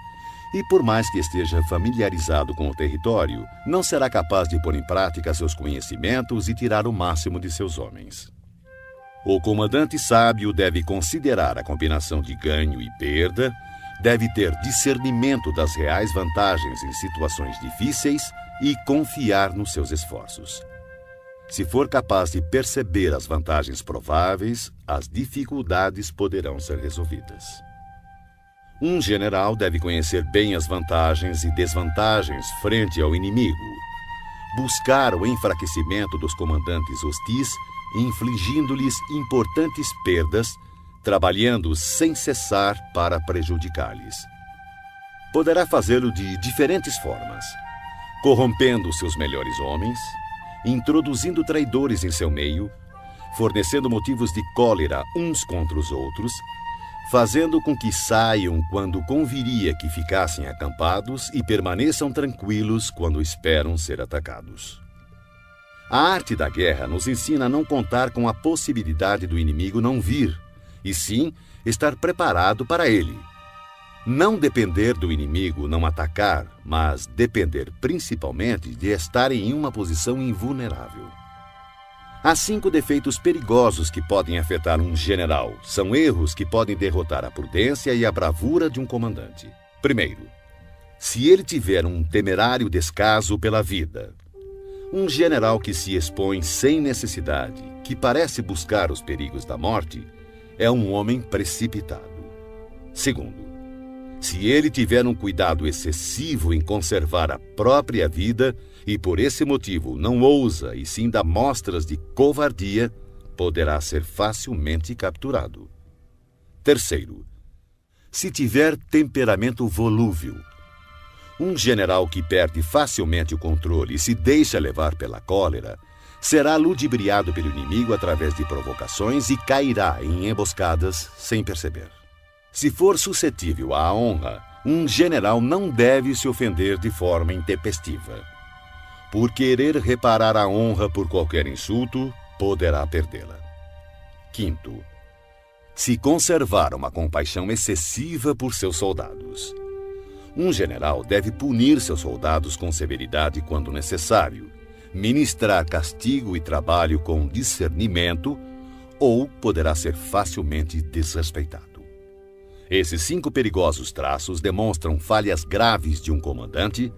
e, por mais que esteja familiarizado com o território, não será capaz de pôr em prática seus conhecimentos e tirar o máximo de seus homens. O comandante sábio deve considerar a combinação de ganho e perda, deve ter discernimento das reais vantagens em situações difíceis e confiar nos seus esforços. Se for capaz de perceber as vantagens prováveis, as dificuldades poderão ser resolvidas. Um general deve conhecer bem as vantagens e desvantagens frente ao inimigo, buscar o enfraquecimento dos comandantes hostis, infligindo-lhes importantes perdas, trabalhando sem cessar para prejudicar-lhes. Poderá fazê-lo de diferentes formas, corrompendo seus melhores homens, introduzindo traidores em seu meio, fornecendo motivos de cólera uns contra os outros, fazendo com que saiam quando conviria que ficassem acampados e permaneçam tranquilos quando esperam ser atacados. A arte da guerra nos ensina a não contar com a possibilidade do inimigo não vir, e sim estar preparado para ele. Não depender do inimigo não atacar, mas depender principalmente de estar em uma posição invulnerável. Há 5 defeitos perigosos que podem afetar um general. São erros que podem derrotar a prudência e a bravura de um comandante. Primeiro, se ele tiver um temerário descaso pela vida. Um general que se expõe sem necessidade, que parece buscar os perigos da morte, é um homem precipitado. Segundo, se ele tiver um cuidado excessivo em conservar a própria vida e por esse motivo não ousa e sim dá mostras de covardia, poderá ser facilmente capturado. Terceiro, se tiver temperamento volúvel. Um general que perde facilmente o controle e se deixa levar pela cólera será ludibriado pelo inimigo através de provocações e cairá em emboscadas sem perceber. Se for suscetível à honra, um general não deve se ofender de forma intempestiva. Por querer reparar a honra por qualquer insulto, poderá perdê-la. Quinto, se conservar uma compaixão excessiva por seus soldados. Um general deve punir seus soldados com severidade quando necessário, ministrar castigo e trabalho com discernimento, ou poderá ser facilmente desrespeitado. Esses 5 perigosos traços demonstram falhas graves de um comandante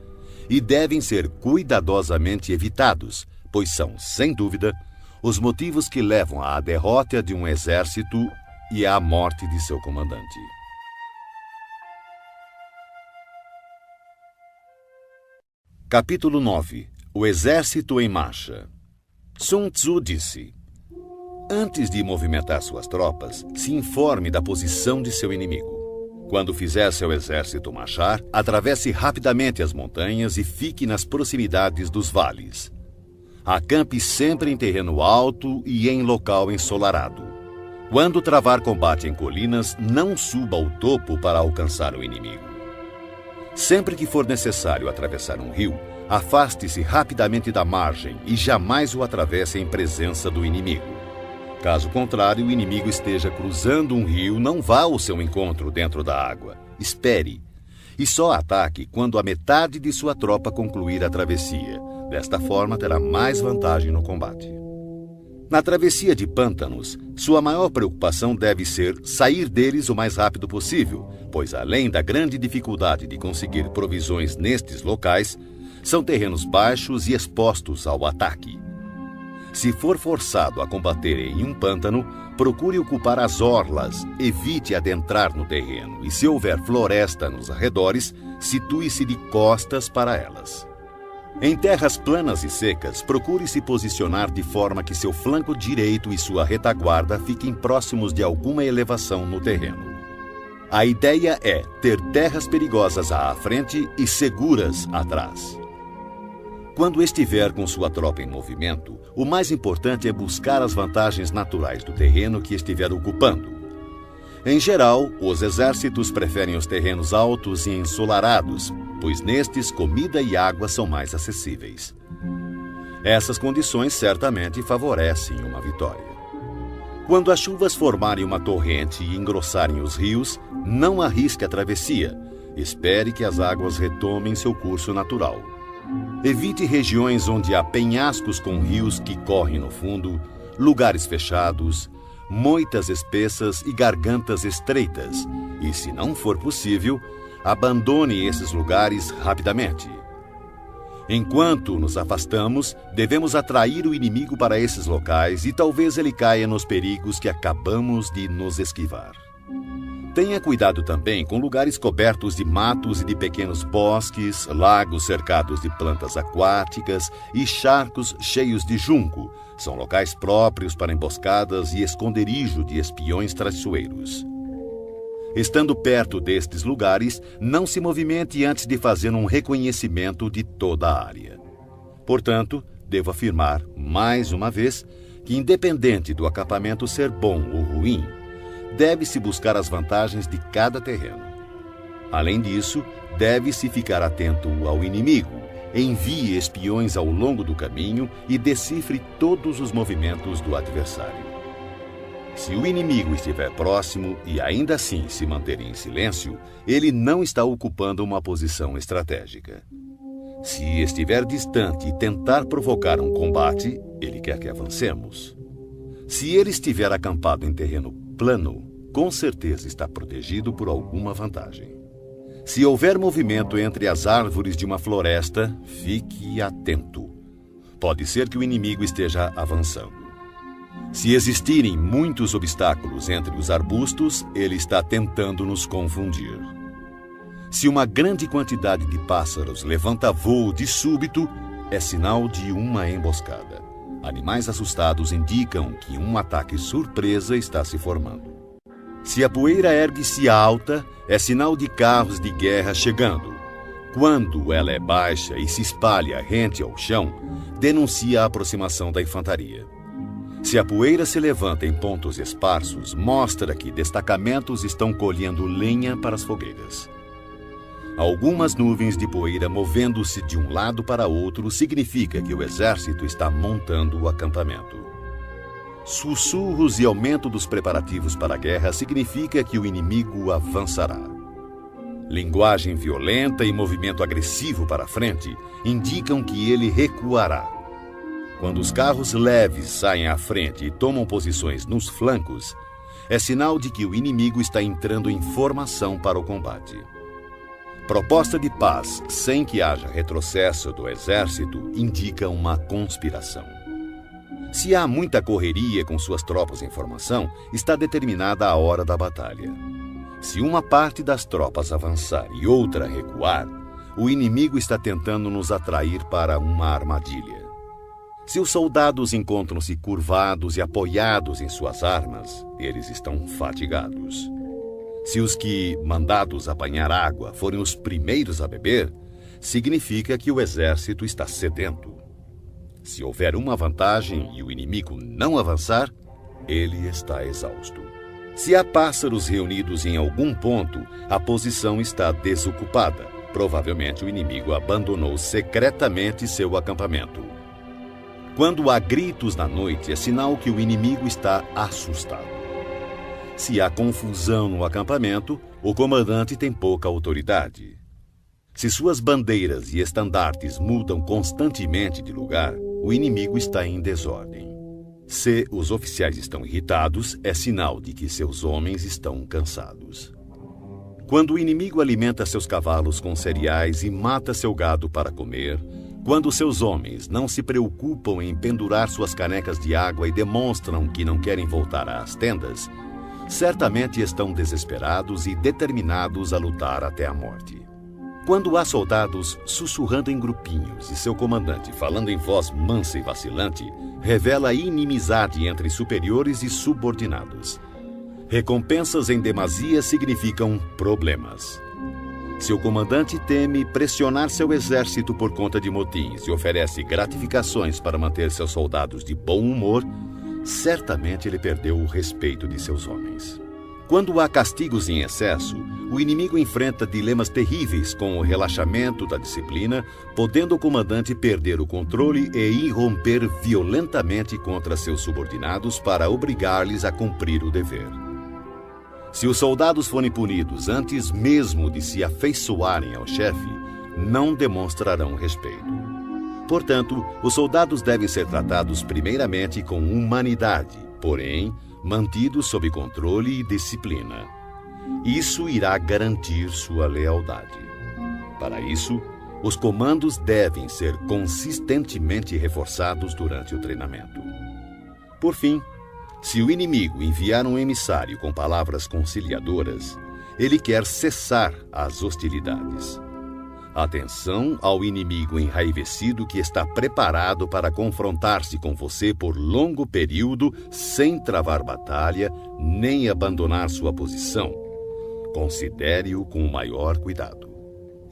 e devem ser cuidadosamente evitados, pois são, sem dúvida, os motivos que levam à derrota de um exército e à morte de seu comandante. Capítulo 9. O exército em marcha. Sun Tzu disse: antes de movimentar suas tropas, se informe da posição de seu inimigo. Quando fizer seu exército marchar, atravesse rapidamente as montanhas e fique nas proximidades dos vales. Acampe sempre em terreno alto e em local ensolarado. Quando travar combate em colinas, não suba ao topo para alcançar o inimigo. Sempre que for necessário atravessar um rio, afaste-se rapidamente da margem e jamais o atravesse em presença do inimigo. Caso contrário, o inimigo esteja cruzando um rio, não vá ao seu encontro dentro da água. Espere. E só ataque quando a metade de sua tropa concluir a travessia. Desta forma, terá mais vantagem no combate. Na travessia de pântanos, sua maior preocupação deve ser sair deles o mais rápido possível, pois além da grande dificuldade de conseguir provisões nestes locais, são terrenos baixos e expostos ao ataque. Se for forçado a combater em um pântano, procure ocupar as orlas, evite adentrar no terreno e, se houver floresta nos arredores, situe-se de costas para elas. Em terras planas e secas, procure se posicionar de forma que seu flanco direito e sua retaguarda fiquem próximos de alguma elevação no terreno. A ideia é ter terras perigosas à frente e seguras atrás. Quando estiver com sua tropa em movimento, o mais importante é buscar as vantagens naturais do terreno que estiver ocupando. Em geral, os exércitos preferem os terrenos altos e ensolarados, pois nestes comida e água são mais acessíveis. Essas condições certamente favorecem uma vitória. Quando as chuvas formarem uma torrente e engrossarem os rios, não arrisque a travessia. Espere que as águas retomem seu curso natural. Evite regiões onde há penhascos com rios que correm no fundo, lugares fechados, moitas espessas e gargantas estreitas, e, se não for possível, abandone esses lugares rapidamente. Enquanto nos afastamos, devemos atrair o inimigo para esses locais e talvez ele caia nos perigos que acabamos de nos esquivar. Tenha cuidado também com lugares cobertos de matos e de pequenos bosques, lagos cercados de plantas aquáticas e charcos cheios de junco. São locais próprios para emboscadas e esconderijo de espiões traiçoeiros. Estando perto destes lugares, não se movimente antes de fazer um reconhecimento de toda a área. Portanto, devo afirmar, mais uma vez, que independente do acampamento ser bom ou ruim, deve-se buscar as vantagens de cada terreno. Além disso, deve-se ficar atento ao inimigo, envie espiões ao longo do caminho e decifre todos os movimentos do adversário. Se o inimigo estiver próximo e ainda assim se manter em silêncio, ele não está ocupando uma posição estratégica. Se estiver distante e tentar provocar um combate, ele quer que avancemos. Se ele estiver acampado em terreno plano, com certeza está protegido por alguma vantagem. Se houver movimento entre as árvores de uma floresta, fique atento. Pode ser que o inimigo esteja avançando. Se existirem muitos obstáculos entre os arbustos, ele está tentando nos confundir. Se uma grande quantidade de pássaros levanta voo de súbito, é sinal de uma emboscada. Animais assustados indicam que um ataque surpresa está se formando. Se a poeira ergue-se alta, é sinal de carros de guerra chegando. Quando ela é baixa e se espalha rente ao chão, denuncia a aproximação da infantaria. Se a poeira se levanta em pontos esparsos, mostra que destacamentos estão colhendo lenha para as fogueiras. Algumas nuvens de poeira movendo-se de um lado para outro significa que o exército está montando o acampamento. Sussurros e aumento dos preparativos para a guerra significa que o inimigo avançará. Linguagem violenta e movimento agressivo para a frente indicam que ele recuará. Quando os carros leves saem à frente e tomam posições nos flancos, é sinal de que o inimigo está entrando em formação para o combate. Proposta de paz sem que haja retrocesso do exército indica uma conspiração. Se há muita correria com suas tropas em formação, está determinada a hora da batalha. Se uma parte das tropas avançar e outra recuar, o inimigo está tentando nos atrair para uma armadilha. Se os soldados encontram-se curvados e apoiados em suas armas, eles estão fatigados. Se os que, mandados apanhar água, forem os primeiros a beber, significa que o exército está sedento. Se houver uma vantagem e o inimigo não avançar, ele está exausto. Se há pássaros reunidos em algum ponto, a posição está desocupada. Provavelmente o inimigo abandonou secretamente seu acampamento. Quando há gritos na noite, é sinal que o inimigo está assustado. Se há confusão no acampamento, o comandante tem pouca autoridade. Se suas bandeiras e estandartes mudam constantemente de lugar, o inimigo está em desordem. Se os oficiais estão irritados, é sinal de que seus homens estão cansados. Quando o inimigo alimenta seus cavalos com cereais e mata seu gado para comer, quando seus homens não se preocupam em pendurar suas canecas de água e demonstram que não querem voltar às tendas, certamente estão desesperados e determinados a lutar até a morte. Quando há soldados sussurrando em grupinhos e seu comandante falando em voz mansa e vacilante, revela inimizade entre superiores e subordinados. Recompensas em demasia significam problemas. Se o comandante teme pressionar seu exército por conta de motins e oferece gratificações para manter seus soldados de bom humor, certamente ele perdeu o respeito de seus homens. Quando há castigos em excesso, o inimigo enfrenta dilemas terríveis com o relaxamento da disciplina, podendo o comandante perder o controle e irromper violentamente contra seus subordinados para obrigar-lhes a cumprir o dever. Se os soldados forem punidos antes mesmo de se afeiçoarem ao chefe, não demonstrarão respeito. Portanto, os soldados devem ser tratados primeiramente com humanidade, porém, mantidos sob controle e disciplina. Isso irá garantir sua lealdade. Para isso, os comandos devem ser consistentemente reforçados durante o treinamento. Por fim, se o inimigo enviar um emissário com palavras conciliadoras, Ele quer cessar as hostilidades. Atenção ao inimigo enraivecido que está preparado para confrontar-se com você por longo período sem travar batalha nem abandonar sua posição. Considere-o com o maior cuidado.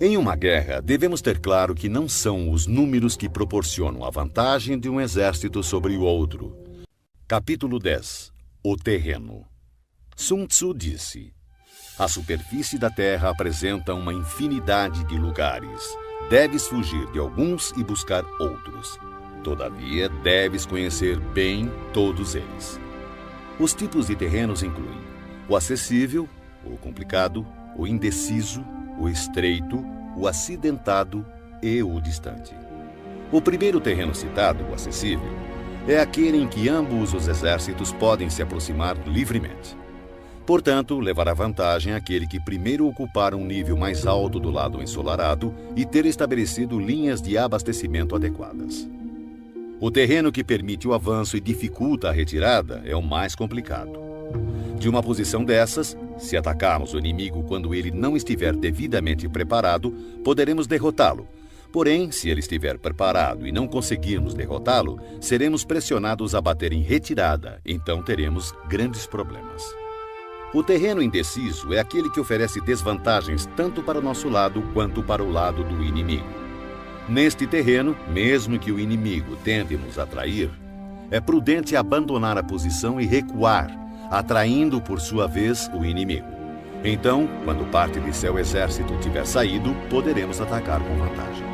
Em uma guerra, devemos ter claro que não são os números que proporcionam a vantagem de um exército sobre o outro. Capítulo 10. O terreno. Sun Tzu disse: a superfície da terra apresenta uma infinidade de lugares. Deves fugir de alguns e buscar outros. Todavia, deves conhecer bem todos eles. Os tipos de terrenos incluem o acessível, o complicado, o indeciso, o estreito, o acidentado e o distante. O primeiro terreno citado, o acessível, é aquele em que ambos os exércitos podem se aproximar livremente. Portanto, levará vantagem aquele que primeiro ocupar um nível mais alto do lado ensolarado e ter estabelecido linhas de abastecimento adequadas. O terreno que permite o avanço e dificulta a retirada é o mais complicado. De uma posição dessas, se atacarmos o inimigo quando ele não estiver devidamente preparado, poderemos derrotá-lo. Porém, se ele estiver preparado e não conseguirmos derrotá-lo, seremos pressionados a bater em retirada, então teremos grandes problemas. O terreno indeciso é aquele que oferece desvantagens tanto para o nosso lado quanto para o lado do inimigo. Neste terreno, mesmo que o inimigo tente nos atrair, é prudente abandonar a posição e recuar, atraindo por sua vez o inimigo. Então, quando parte de seu exército tiver saído, poderemos atacar com vantagem.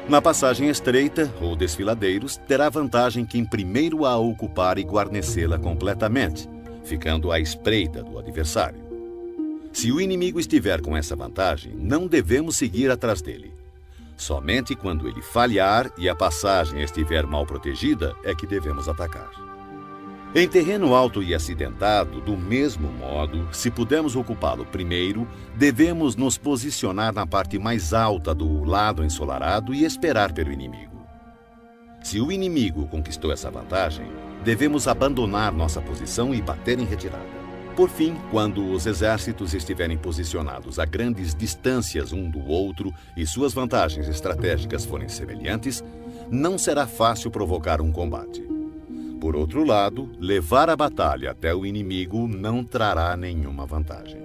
Na passagem estreita, ou desfiladeiros, terá vantagem quem primeiro a ocupar e guarnecê-la completamente, ficando à espreita do adversário. Se o inimigo estiver com essa vantagem, não devemos seguir atrás dele. Somente quando ele falhar e a passagem estiver mal protegida é que devemos atacar. Em terreno alto e acidentado, do mesmo modo, se pudermos ocupá-lo primeiro, devemos nos posicionar na parte mais alta do lado ensolarado e esperar pelo inimigo. Se o inimigo conquistou essa vantagem, devemos abandonar nossa posição e bater em retirada. Por fim, quando os exércitos estiverem posicionados a grandes distâncias um do outro e suas vantagens estratégicas forem semelhantes, não será fácil provocar um combate. Por outro lado, levar a batalha até o inimigo não trará nenhuma vantagem.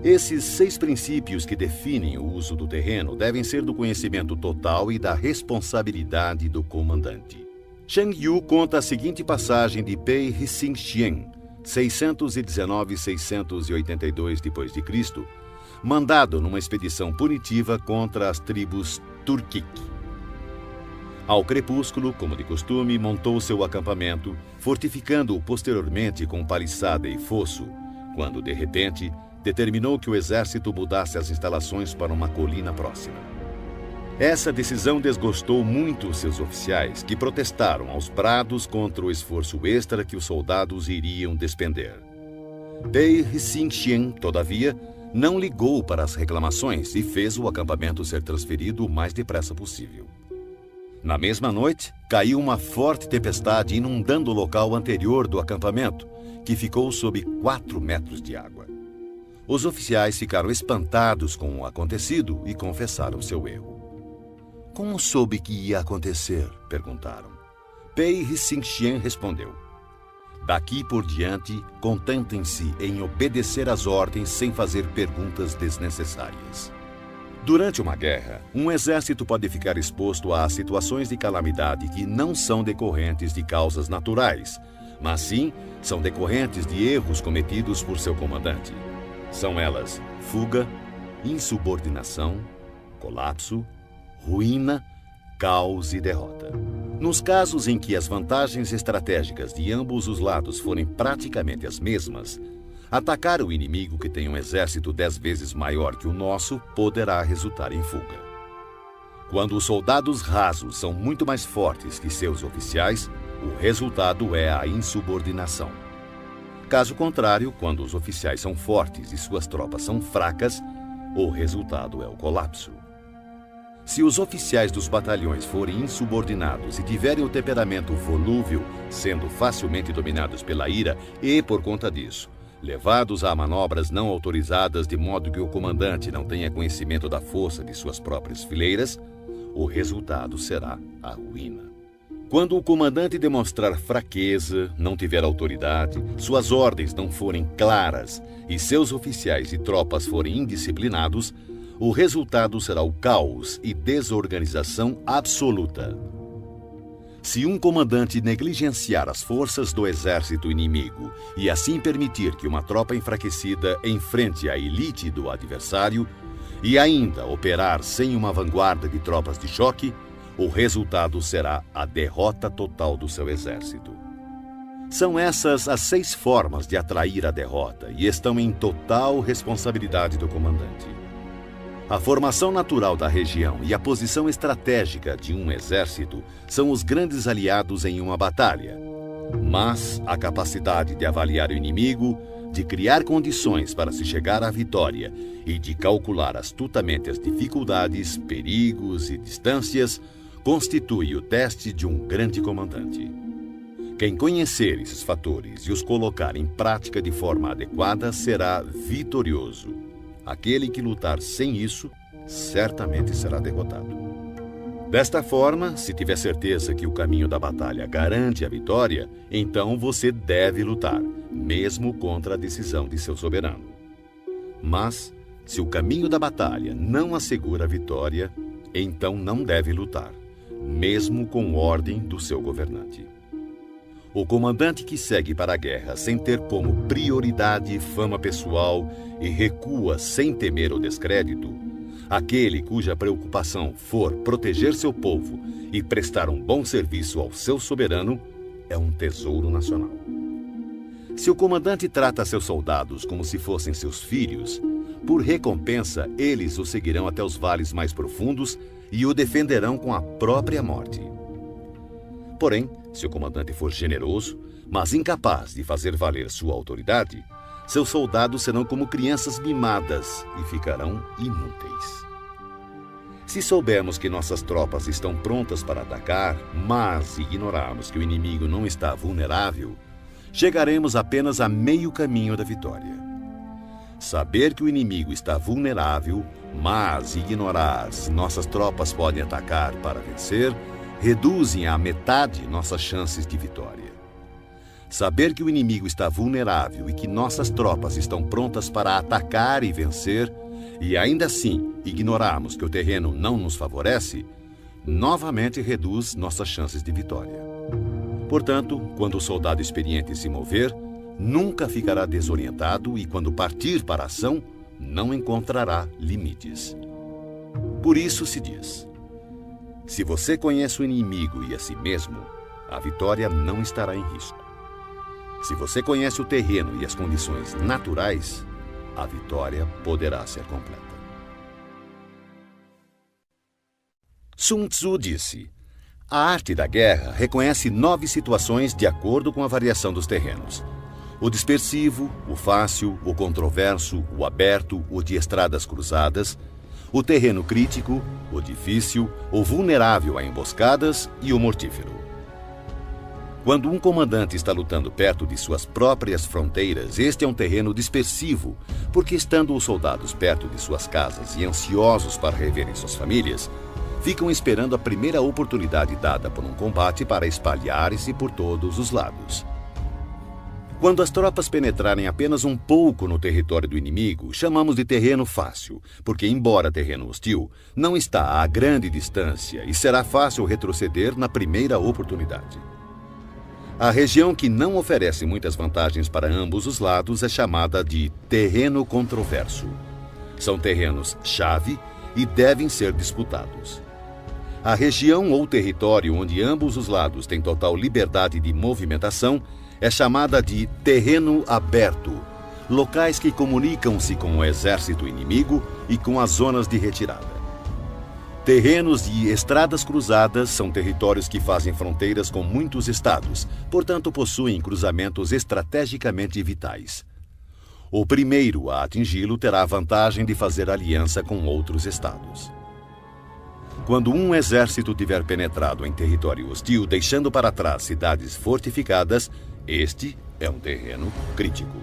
Esses 6 princípios que definem o uso do terreno devem ser do conhecimento total e da responsabilidade do comandante. Shang Yu conta a seguinte passagem de Pei Hsing-hsien, 619-682 d.C., mandado numa expedição punitiva contra as tribos Turkic. Ao crepúsculo, como de costume, montou seu acampamento, fortificando-o posteriormente com paliçada e fosso, quando, de repente, determinou que o exército mudasse as instalações para uma colina próxima. Essa decisão desgostou muito seus oficiais, que protestaram aos brados contra o esforço extra que os soldados iriam despender. Pei Hsing-hsien, todavia, não ligou para as reclamações e fez o acampamento ser transferido o mais depressa possível. Na mesma noite, caiu uma forte tempestade inundando o local anterior do acampamento, que ficou sob 4 metros de água. Os oficiais ficaram espantados com o acontecido e confessaram seu erro. Como soube que ia acontecer? Perguntaram. Pei Hsing-hsien respondeu: daqui por diante, contentem-se em obedecer às ordens sem fazer perguntas desnecessárias. Durante uma guerra, um exército pode ficar exposto a situações de calamidade que não são decorrentes de causas naturais, mas sim são decorrentes de erros cometidos por seu comandante. São elas fuga, insubordinação, colapso, ruína, caos e derrota. Nos casos em que as vantagens estratégicas de ambos os lados forem praticamente as mesmas, atacar o inimigo que tem um exército 10 vezes maior que o nosso poderá resultar em fuga. Quando os soldados rasos são muito mais fortes que seus oficiais, o resultado é a insubordinação. Caso contrário, quando os oficiais são fortes e suas tropas são fracas, o resultado é o colapso. Se os oficiais dos batalhões forem insubordinados e tiverem o temperamento volúvel, sendo facilmente dominados pela ira e, por conta disso, levados a manobras não autorizadas de modo que o comandante não tenha conhecimento da força de suas próprias fileiras, o resultado será a ruína. Quando o comandante demonstrar fraqueza, não tiver autoridade, suas ordens não forem claras e seus oficiais e tropas forem indisciplinados, o resultado será o caos e desorganização absoluta. Se um comandante negligenciar as forças do exército inimigo e assim permitir que uma tropa enfraquecida enfrente a elite do adversário e ainda operar sem uma vanguarda de tropas de choque, o resultado será a derrota total do seu exército. São essas as 6 formas de atrair a derrota e estão em total responsabilidade do comandante. A formação natural da região e a posição estratégica de um exército são os grandes aliados em uma batalha. Mas a capacidade de avaliar o inimigo, de criar condições para se chegar à vitória e de calcular astutamente as dificuldades, perigos e distâncias constitui o teste de um grande comandante. Quem conhecer esses fatores e os colocar em prática de forma adequada será vitorioso. Aquele que lutar sem isso, certamente será derrotado. Desta forma, se tiver certeza que o caminho da batalha garante a vitória, então você deve lutar, mesmo contra a decisão de seu soberano. Mas, se o caminho da batalha não assegura a vitória, então não deve lutar, mesmo com ordem do seu governante. O comandante que segue para a guerra sem ter como prioridade fama pessoal e recua sem temer o descrédito, aquele cuja preocupação for proteger seu povo e prestar um bom serviço ao seu soberano, é um tesouro nacional. Se o comandante trata seus soldados como se fossem seus filhos, por recompensa eles o seguirão até os vales mais profundos e o defenderão com a própria morte. Porém, se o comandante for generoso, mas incapaz de fazer valer sua autoridade, seus soldados serão como crianças mimadas e ficarão inúteis. Se soubermos que nossas tropas estão prontas para atacar, mas ignorarmos que o inimigo não está vulnerável, chegaremos apenas a meio caminho da vitória. Saber que o inimigo está vulnerável, mas ignorar se nossas tropas podem atacar para vencer, reduzem à metade nossas chances de vitória. Saber que o inimigo está vulnerável e que nossas tropas estão prontas para atacar e vencer, e ainda assim ignorarmos que o terreno não nos favorece, novamente reduz nossas chances de vitória. Portanto, quando o soldado experiente se mover, nunca ficará desorientado e, quando partir para a ação, não encontrará limites. Por isso se diz: se você conhece o inimigo e a si mesmo, a vitória não estará em risco. Se você conhece o terreno e as condições naturais, a vitória poderá ser completa. Sun Tzu disse: a arte da guerra reconhece 9 situações de acordo com a variação dos terrenos. O dispersivo, o fácil, o controverso, o aberto, o de estradas cruzadas, o terreno crítico, o difícil, o vulnerável a emboscadas e o mortífero. Quando um comandante está lutando perto de suas próprias fronteiras, este é um terreno dispersivo, porque estando os soldados perto de suas casas e ansiosos para reverem suas famílias, ficam esperando a primeira oportunidade dada por um combate para espalharem-se por todos os lados. Quando as tropas penetrarem apenas um pouco no território do inimigo, chamamos de terreno fácil, porque, embora terreno hostil, não está a grande distância e será fácil retroceder na primeira oportunidade. A região que não oferece muitas vantagens para ambos os lados é chamada de terreno controverso. São terrenos-chave e devem ser disputados. A região ou território onde ambos os lados têm total liberdade de movimentação é chamada de terreno aberto, locais que comunicam-se com o exército inimigo e com as zonas de retirada. Terrenos de estradas cruzadas são territórios que fazem fronteiras com muitos estados, portanto possuem cruzamentos estrategicamente vitais. O primeiro a atingi-lo terá a vantagem de fazer aliança com outros estados. Quando um exército tiver penetrado em território hostil, deixando para trás cidades fortificadas, este é um terreno crítico.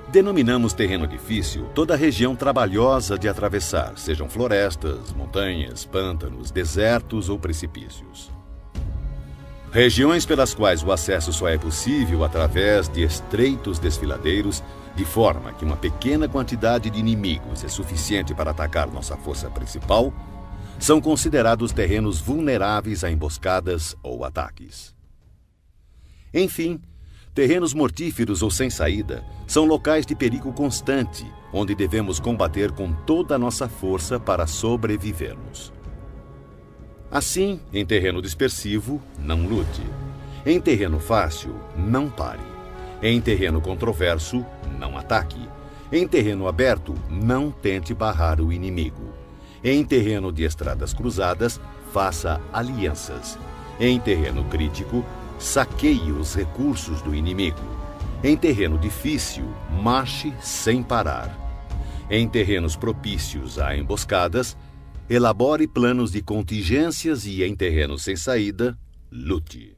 Denominamos terreno difícil toda a região trabalhosa de atravessar, sejam florestas, montanhas, pântanos, desertos ou precipícios. Regiões pelas quais o acesso só é possível através de estreitos desfiladeiros, de forma que uma pequena quantidade de inimigos é suficiente para atacar nossa força principal, são considerados terrenos vulneráveis a emboscadas ou ataques. Enfim, terrenos mortíferos ou sem saída são locais de perigo constante, onde devemos combater com toda a nossa força para sobrevivermos. Assim, em terreno dispersivo, não lute. Em terreno fácil, não pare. Em terreno controverso, não ataque. Em terreno aberto, não tente barrar o inimigo. Em terreno de estradas cruzadas, faça alianças. Em terreno crítico, saqueie os recursos do inimigo. Em terreno difícil, marche sem parar. Em terrenos propícios a emboscadas, elabore planos de contingências e, em terrenos sem saída, lute.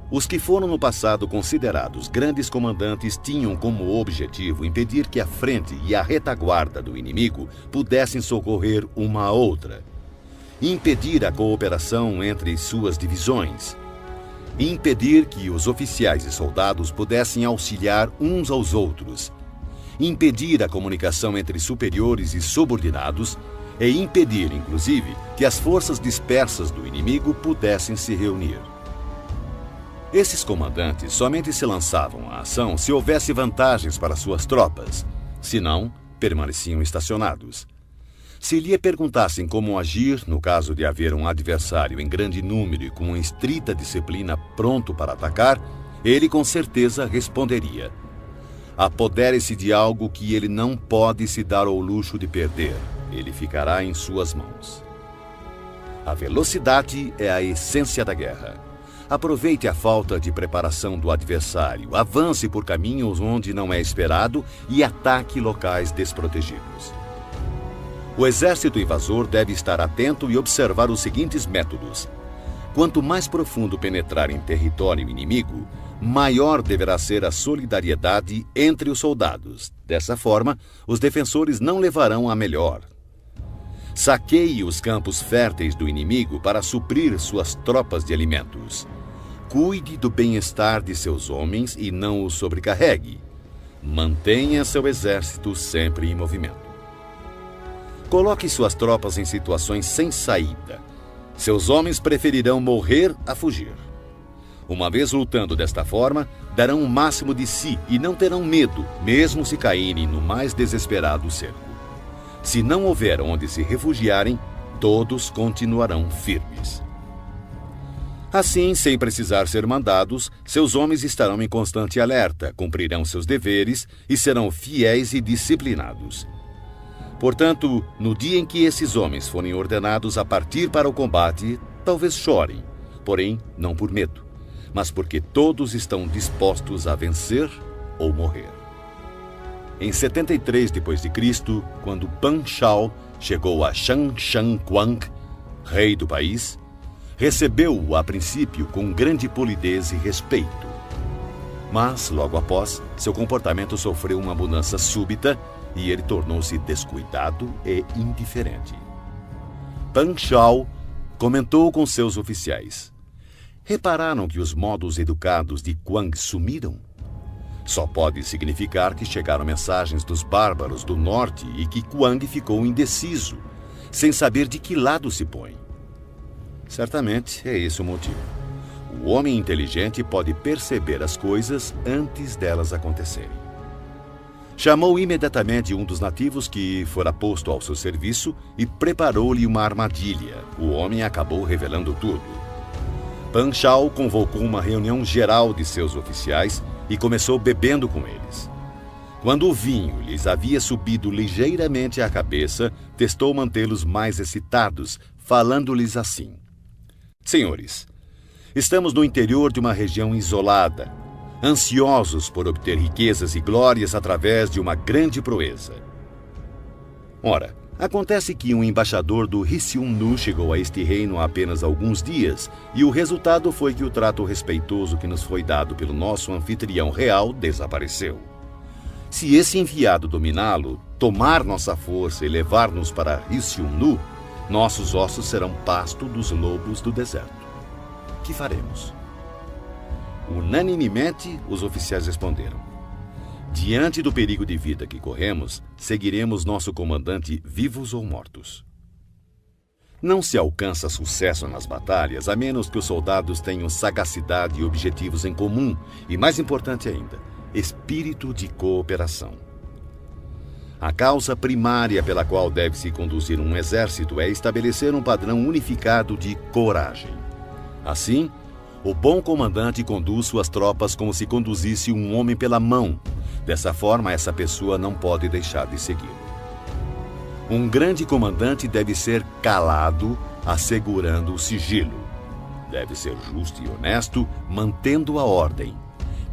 Os que foram no passado considerados grandes comandantes tinham como objetivo impedir que a frente e a retaguarda do inimigo pudessem socorrer uma a outra, impedir a cooperação entre suas divisões, impedir que os oficiais e soldados pudessem auxiliar uns aos outros, impedir a comunicação entre superiores e subordinados e impedir, inclusive, que as forças dispersas do inimigo pudessem se reunir. Esses comandantes somente se lançavam à ação se houvesse vantagens para suas tropas, senão, permaneciam estacionados. Se lhe perguntassem como agir no caso de haver um adversário em grande número e com uma estrita disciplina pronto para atacar, ele com certeza responderia: apodere-se de algo que ele não pode se dar ao luxo de perder. Ele ficará em suas mãos. A velocidade é a essência da guerra. Aproveite a falta de preparação do adversário, avance por caminhos onde não é esperado e ataque locais desprotegidos. O exército invasor deve estar atento e observar os seguintes métodos. Quanto mais profundo penetrar em território inimigo, maior deverá ser a solidariedade entre os soldados. Dessa forma, os defensores não levarão a melhor. Saqueie os campos férteis do inimigo para suprir suas tropas de alimentos. Cuide do bem-estar de seus homens e não os sobrecarregue. Mantenha seu exército sempre em movimento. Coloque suas tropas em situações sem saída. Seus homens preferirão morrer a fugir. Uma vez lutando desta forma, darão o máximo de si e não terão medo, mesmo se caírem no mais desesperado cerco. Se não houver onde se refugiarem, todos continuarão firmes. Assim, sem precisar ser mandados, seus homens estarão em constante alerta, cumprirão seus deveres e serão fiéis e disciplinados. Portanto, no dia em que esses homens forem ordenados a partir para o combate, talvez chorem, porém não por medo, mas porque todos estão dispostos a vencer ou morrer. Em 73 d.C., quando Pan Shao chegou a Shanshanquang, rei do país, recebeu-o a princípio com grande polidez e respeito. Mas, logo após, seu comportamento sofreu uma mudança súbita e ele tornou-se descuidado e indiferente. Pan Shao comentou com seus oficiais: repararam que os modos educados de Quang sumiram? Só pode significar que chegaram mensagens dos bárbaros do norte e que Quang ficou indeciso, sem saber de que lado se põe. Certamente é esse o motivo. O homem inteligente pode perceber as coisas antes delas acontecerem. Chamou imediatamente um dos nativos que fora posto ao seu serviço e preparou-lhe uma armadilha. O homem acabou revelando tudo. Pan Shao convocou uma reunião geral de seus oficiais e começou bebendo com eles. Quando o vinho lhes havia subido ligeiramente à cabeça, testou mantê-los mais excitados, falando-lhes assim: senhores, estamos no interior de uma região isolada, ansiosos por obter riquezas e glórias através de uma grande proeza. Ora, acontece que um embaixador do Riciúnu chegou a este reino há apenas alguns dias, e o resultado foi que o trato respeitoso que nos foi dado pelo nosso anfitrião real desapareceu. Se esse enviado dominá-lo, tomar nossa força e levar-nos para Risium-Nu, nossos ossos serão pasto dos lobos do deserto. Que faremos? Unanimemente, os oficiais responderam: diante do perigo de vida que corremos, seguiremos nosso comandante vivos ou mortos. Não se alcança sucesso nas batalhas a menos que os soldados tenham sagacidade e objetivos em comum e, mais importante ainda, espírito de cooperação. A causa primária pela qual deve-se conduzir um exército é estabelecer um padrão unificado de coragem. Assim, o bom comandante conduz suas tropas como se conduzisse um homem pela mão. Dessa forma, essa pessoa não pode deixar de segui-lo. Um grande comandante deve ser calado, assegurando o sigilo. Deve ser justo e honesto, mantendo a ordem.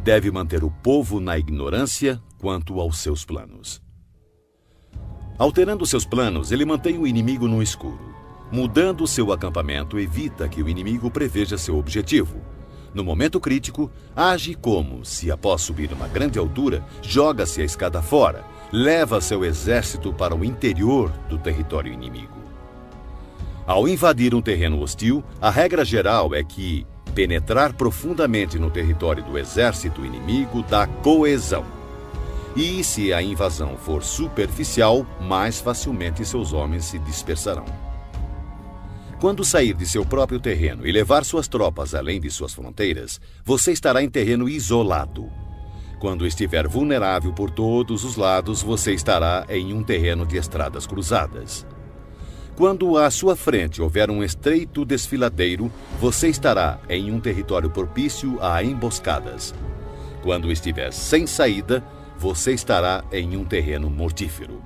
Deve manter o povo na ignorância quanto aos seus planos. Alterando seus planos, ele mantém o inimigo no escuro. Mudando seu acampamento, evita que o inimigo preveja seu objetivo. No momento crítico, age como se, após subir uma grande altura, joga-se a escada fora, leva seu exército para o interior do território inimigo. Ao invadir um terreno hostil, a regra geral é que penetrar profundamente no território do exército inimigo dá coesão. E se a invasão for superficial, mais facilmente seus homens se dispersarão. Quando sair de seu próprio terreno e levar suas tropas além de suas fronteiras, você estará em terreno isolado. Quando estiver vulnerável por todos os lados, você estará em um terreno de estradas cruzadas. Quando à sua frente houver um estreito desfiladeiro, você estará em um território propício a emboscadas. Quando estiver sem saída, você estará em um terreno mortífero.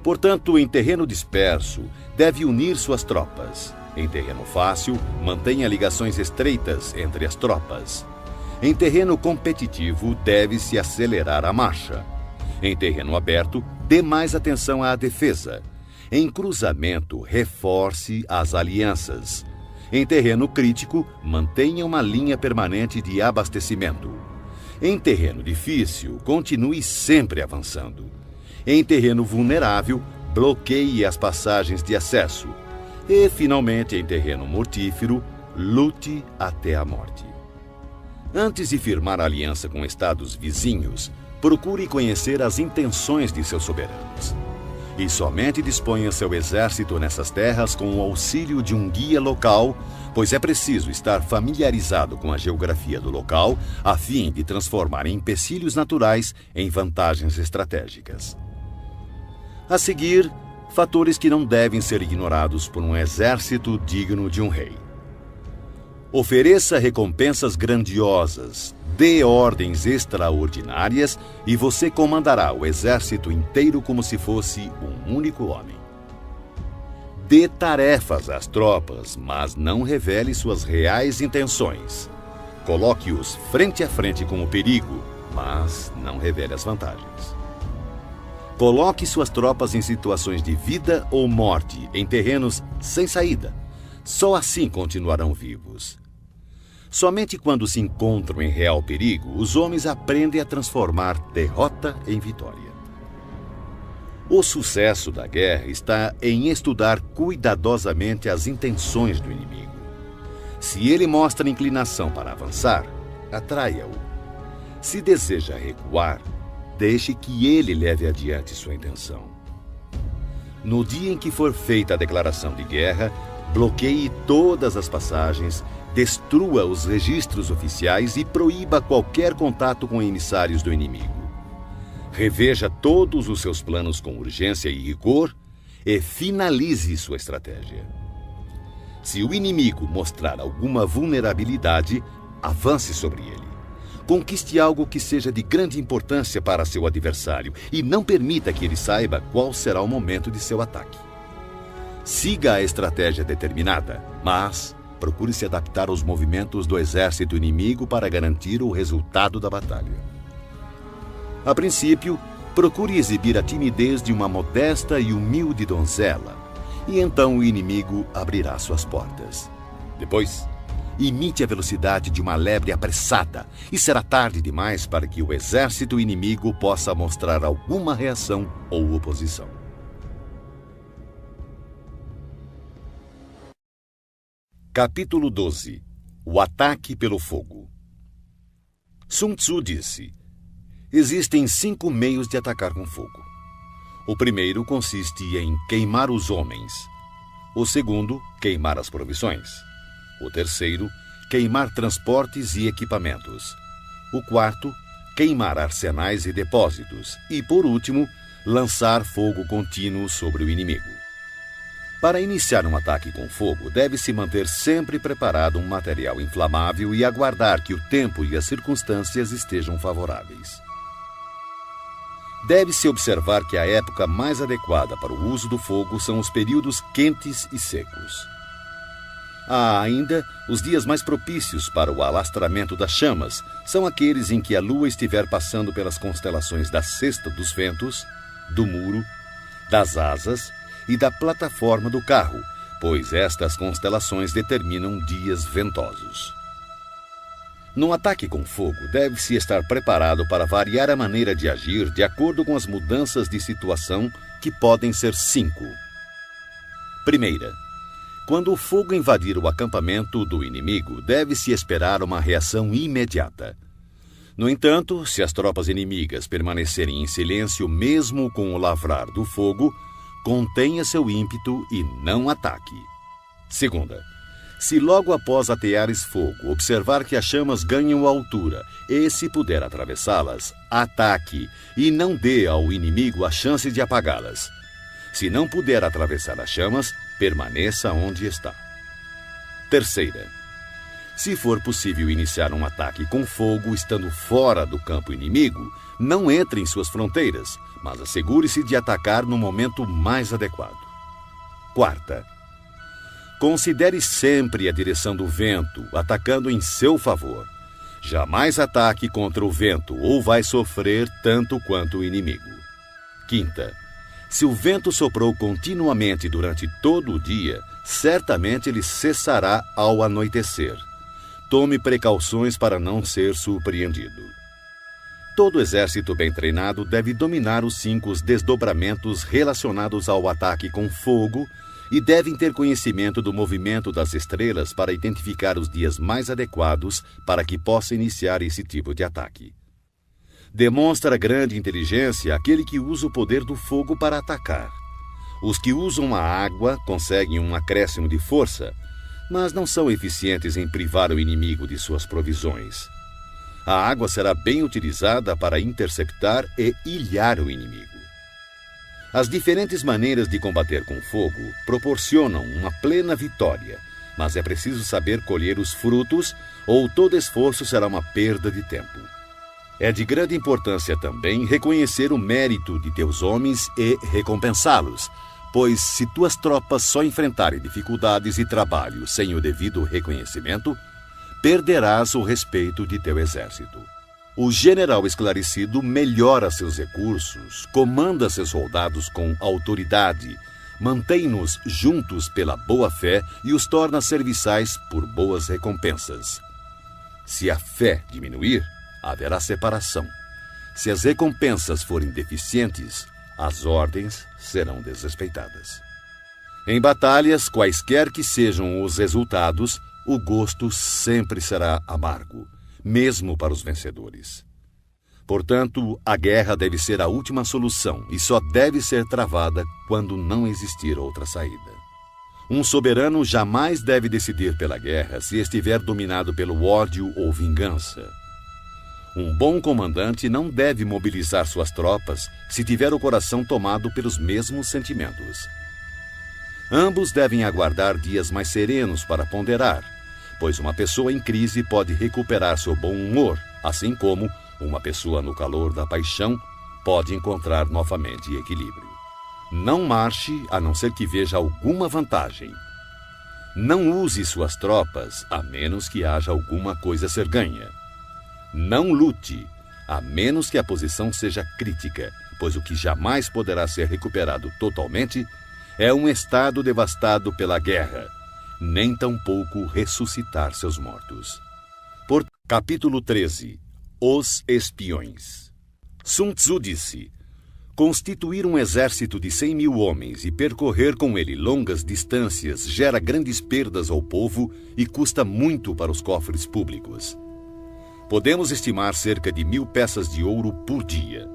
Portanto, em terreno disperso, deve unir suas tropas. Em terreno fácil, mantenha ligações estreitas entre as tropas. Em terreno competitivo, deve-se acelerar a marcha. Em terreno aberto, dê mais atenção à defesa. Em cruzamento, reforce as alianças. Em terreno crítico, mantenha uma linha permanente de abastecimento. Em terreno difícil, continue sempre avançando. Em terreno vulnerável, bloqueie as passagens de acesso. E, finalmente, em terreno mortífero, lute até a morte. Antes de firmar aliança com estados vizinhos, procure conhecer as intenções de seus soberanos. E somente disponha seu exército nessas terras com o auxílio de um guia local, pois é preciso estar familiarizado com a geografia do local a fim de transformar empecilhos naturais em vantagens estratégicas. A seguir, fatores que não devem ser ignorados por um exército digno de um rei. Ofereça recompensas grandiosas, dê ordens extraordinárias e você comandará o exército inteiro como se fosse um único homem. Dê tarefas às tropas, mas não revele suas reais intenções. Coloque-os frente a frente com o perigo, mas não revele as vantagens. Coloque suas tropas em situações de vida ou morte, em terrenos sem saída. Só assim continuarão vivos. Somente quando se encontram em real perigo, os homens aprendem a transformar derrota em vitória. O sucesso da guerra está em estudar cuidadosamente as intenções do inimigo. Se ele mostra inclinação para avançar, atraia-o. Se deseja recuar, deixe que ele leve adiante sua intenção. No dia em que for feita a declaração de guerra, bloqueie todas as passagens, destrua os registros oficiais e proíba qualquer contato com emissários do inimigo. Reveja todos os seus planos com urgência e rigor e finalize sua estratégia. Se o inimigo mostrar alguma vulnerabilidade, avance sobre ele. Conquiste algo que seja de grande importância para seu adversário e não permita que ele saiba qual será o momento de seu ataque. Siga a estratégia determinada, mas procure se adaptar aos movimentos do exército inimigo para garantir o resultado da batalha. A princípio, procure exibir a timidez de uma modesta e humilde donzela, e então o inimigo abrirá suas portas. Depois, imite a velocidade de uma lebre apressada e será tarde demais para que o exército inimigo possa mostrar alguma reação ou oposição. Capítulo 12. O ataque pelo fogo. Sun Tzu disse: existem 5 meios de atacar com fogo. O primeiro consiste em queimar os homens. O segundo, queimar as provisões. O terceiro, queimar transportes e equipamentos. O quarto, queimar arsenais e depósitos. E, por último, lançar fogo contínuo sobre o inimigo. Para iniciar um ataque com fogo, deve-se manter sempre preparado um material inflamável e aguardar que o tempo e as circunstâncias estejam favoráveis. Deve-se observar que a época mais adequada para o uso do fogo são os períodos quentes e secos. Há ainda os dias mais propícios para o alastramento das chamas, são aqueles em que a lua estiver passando pelas constelações da cesta dos ventos, do muro, das asas e da plataforma do carro, pois estas constelações determinam dias ventosos. No ataque com fogo, deve-se estar preparado para variar a maneira de agir de acordo com as mudanças de situação, que podem ser 5. Primeira, quando o fogo invadir o acampamento do inimigo, deve-se esperar uma reação imediata. No entanto, se as tropas inimigas permanecerem em silêncio mesmo com o lavrar do fogo, contenha seu ímpeto e não ataque. Segunda, se logo após ateares fogo observar que as chamas ganham altura e, se puder atravessá-las, ataque e não dê ao inimigo a chance de apagá-las. Se não puder atravessar as chamas, permaneça onde está. Terceira, se for possível iniciar um ataque com fogo estando fora do campo inimigo, não entre em suas fronteiras, mas assegure-se de atacar no momento mais adequado. Quarta, considere sempre a direção do vento, atacando em seu favor. Jamais ataque contra o vento ou vai sofrer tanto quanto o inimigo. Quinta, se o vento soprou continuamente durante todo o dia, certamente ele cessará ao anoitecer. Tome precauções para não ser surpreendido. Todo exército bem treinado deve dominar os 5 desdobramentos relacionados ao ataque com fogo e devem ter conhecimento do movimento das estrelas para identificar os dias mais adequados para que possa iniciar esse tipo de ataque. Demonstra grande inteligência aquele que usa o poder do fogo para atacar. Os que usam a água conseguem um acréscimo de força, mas não são eficientes em privar o inimigo de suas provisões. A água será bem utilizada para interceptar e ilhar o inimigo. As diferentes maneiras de combater com fogo proporcionam uma plena vitória, mas é preciso saber colher os frutos, ou todo esforço será uma perda de tempo. É de grande importância também reconhecer o mérito de teus homens e recompensá-los, pois se tuas tropas só enfrentarem dificuldades e trabalho sem o devido reconhecimento, perderás o respeito de teu exército. O general esclarecido melhora seus recursos, comanda seus soldados com autoridade, mantém-nos juntos pela boa-fé e os torna serviçais por boas recompensas. Se a fé diminuir, haverá separação. Se as recompensas forem deficientes, as ordens serão desrespeitadas. Em batalhas, quaisquer que sejam os resultados, o gosto sempre será amargo, mesmo para os vencedores. Portanto, a guerra deve ser a última solução e só deve ser travada quando não existir outra saída. Um soberano jamais deve decidir pela guerra se estiver dominado pelo ódio ou vingança. Um bom comandante não deve mobilizar suas tropas se tiver o coração tomado pelos mesmos sentimentos. Ambos devem aguardar dias mais serenos para ponderar, pois uma pessoa em crise pode recuperar seu bom humor, assim como uma pessoa no calor da paixão pode encontrar novamente equilíbrio. Não marche a não ser que veja alguma vantagem. Não use suas tropas a menos que haja alguma coisa a ser ganha. Não lute a menos que a posição seja crítica, pois o que jamais poderá ser recuperado totalmente é um estado devastado pela guerra. nem tampouco ressuscitar seus mortos. Capítulo 13. Os espiões. Sun Tzu disse: constituir um exército de 100.000 homens e percorrer com ele longas distâncias gera grandes perdas ao povo e custa muito para os cofres públicos. Podemos estimar cerca de 1.000 peças de ouro por dia.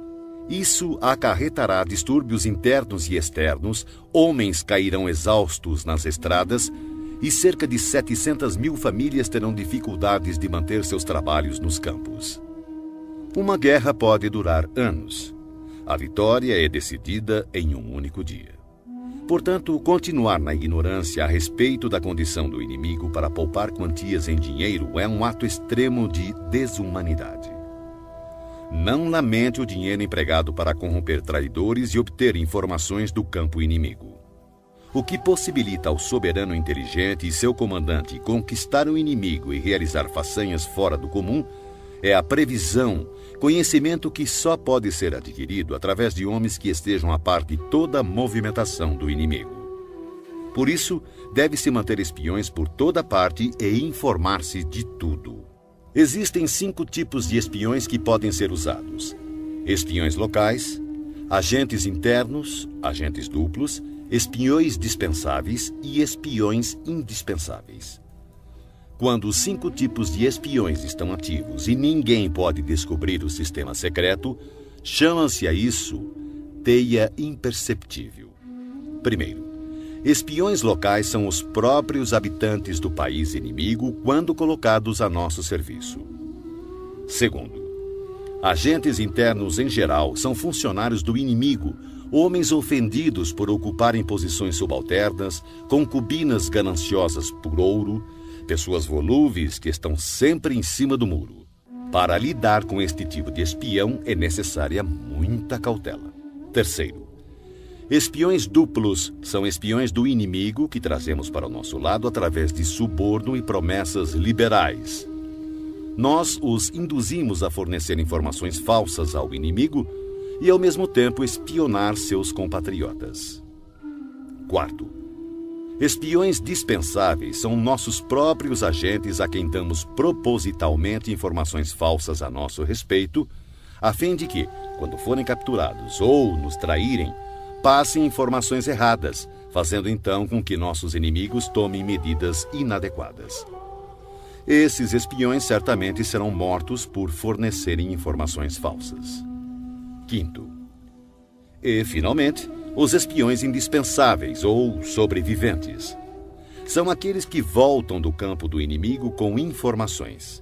Isso acarretará distúrbios internos e externos, homens cairão exaustos nas estradas e cerca de 700.000 famílias terão dificuldades de manter seus trabalhos nos campos. Uma guerra pode durar anos. A vitória é decidida em um único dia. Portanto, continuar na ignorância a respeito da condição do inimigo para poupar quantias em dinheiro é um ato extremo de desumanidade. Não lamente o dinheiro empregado para corromper traidores e obter informações do campo inimigo. O que possibilita ao soberano inteligente e seu comandante conquistar o inimigo e realizar façanhas fora do comum é a previsão, conhecimento que só pode ser adquirido através de homens que estejam a par de toda a movimentação do inimigo. Por isso, deve-se manter espiões por toda parte e informar-se de tudo. Existem 5 tipos de espiões que podem ser usados: espiões locais, agentes internos, agentes duplos, espiões dispensáveis e espiões indispensáveis. Quando os 5 tipos de espiões estão ativos e ninguém pode descobrir o sistema secreto, chama-se a isso teia imperceptível. Primeiro, espiões locais são os próprios habitantes do país inimigo quando colocados a nosso serviço. Segundo, agentes internos em geral são funcionários do inimigo, homens ofendidos por ocuparem posições subalternas, concubinas gananciosas por ouro, pessoas volúveis que estão sempre em cima do muro. Para lidar com este tipo de espião é necessária muita cautela. Terceiro, espiões duplos são espiões do inimigo que trazemos para o nosso lado através de suborno e promessas liberais. Nós os induzimos a fornecer informações falsas ao inimigo e, ao mesmo tempo, espionar seus compatriotas. Quarto, espiões dispensáveis são nossos próprios agentes a quem damos propositalmente informações falsas a nosso respeito, a fim de que, quando forem capturados ou nos traírem, passem informações erradas, fazendo então com que nossos inimigos tomem medidas inadequadas. Esses espiões certamente serão mortos por fornecerem informações falsas. Quinto, e, finalmente, os espiões indispensáveis ou sobreviventes. São aqueles que voltam do campo do inimigo com informações.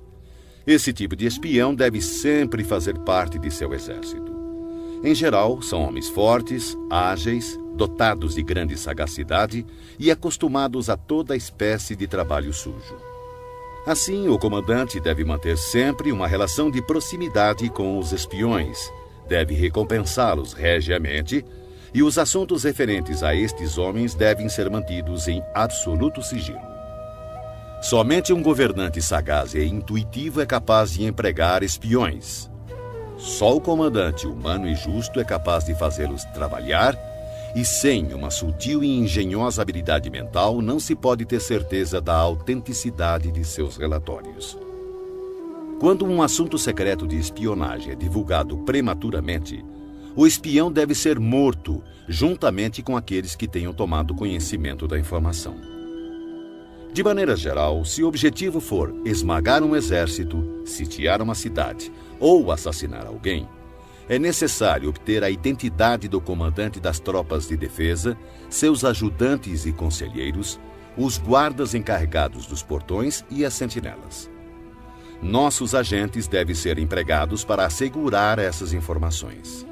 Esse tipo de espião deve sempre fazer parte de seu exército. Em geral, são homens fortes, ágeis, dotados de grande sagacidade e acostumados a toda espécie de trabalho sujo. Assim, o comandante deve manter sempre uma relação de proximidade com os espiões, deve recompensá-los regiamente, e os assuntos referentes a estes homens devem ser mantidos em absoluto sigilo. Somente um governante sagaz e intuitivo é capaz de empregar espiões. Só o comandante humano e justo é capaz de fazê-los trabalhar, e sem uma sutil e engenhosa habilidade mental não se pode ter certeza da autenticidade de seus relatórios. Quando um assunto secreto de espionagem é divulgado prematuramente, o espião deve ser morto, juntamente com aqueles que tenham tomado conhecimento da informação. De maneira geral, se o objetivo for esmagar um exército, sitiar uma cidade ou assassinar alguém, é necessário obter a identidade do comandante das tropas de defesa, seus ajudantes e conselheiros, os guardas encarregados dos portões e as sentinelas. Nossos agentes devem ser empregados para assegurar essas informações.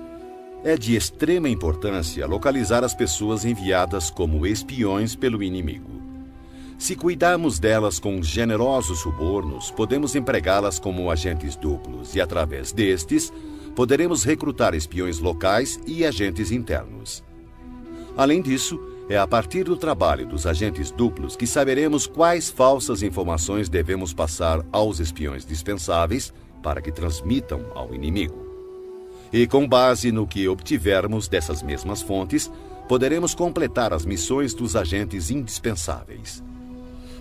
É de extrema importância localizar as pessoas enviadas como espiões pelo inimigo. Se cuidarmos delas com generosos subornos, podemos empregá-las como agentes duplos e, através destes, poderemos recrutar espiões locais e agentes internos. Além disso, é a partir do trabalho dos agentes duplos que saberemos quais falsas informações devemos passar aos espiões dispensáveis para que transmitam ao inimigo. E com base no que obtivermos dessas mesmas fontes, poderemos completar as missões dos agentes indispensáveis.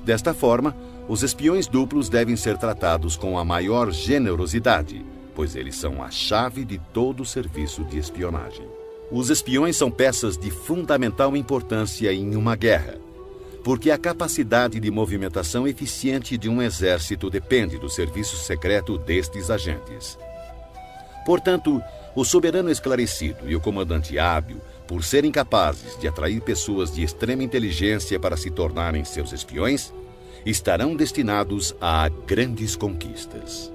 Desta forma, os espiões duplos devem ser tratados com a maior generosidade, pois eles são a chave de todo o serviço de espionagem. Os espiões são peças de fundamental importância em uma guerra, porque a capacidade de movimentação eficiente de um exército depende do serviço secreto destes agentes. Portanto, o soberano esclarecido e o comandante hábil, por serem capazes de atrair pessoas de extrema inteligência para se tornarem seus espiões, estarão destinados a grandes conquistas.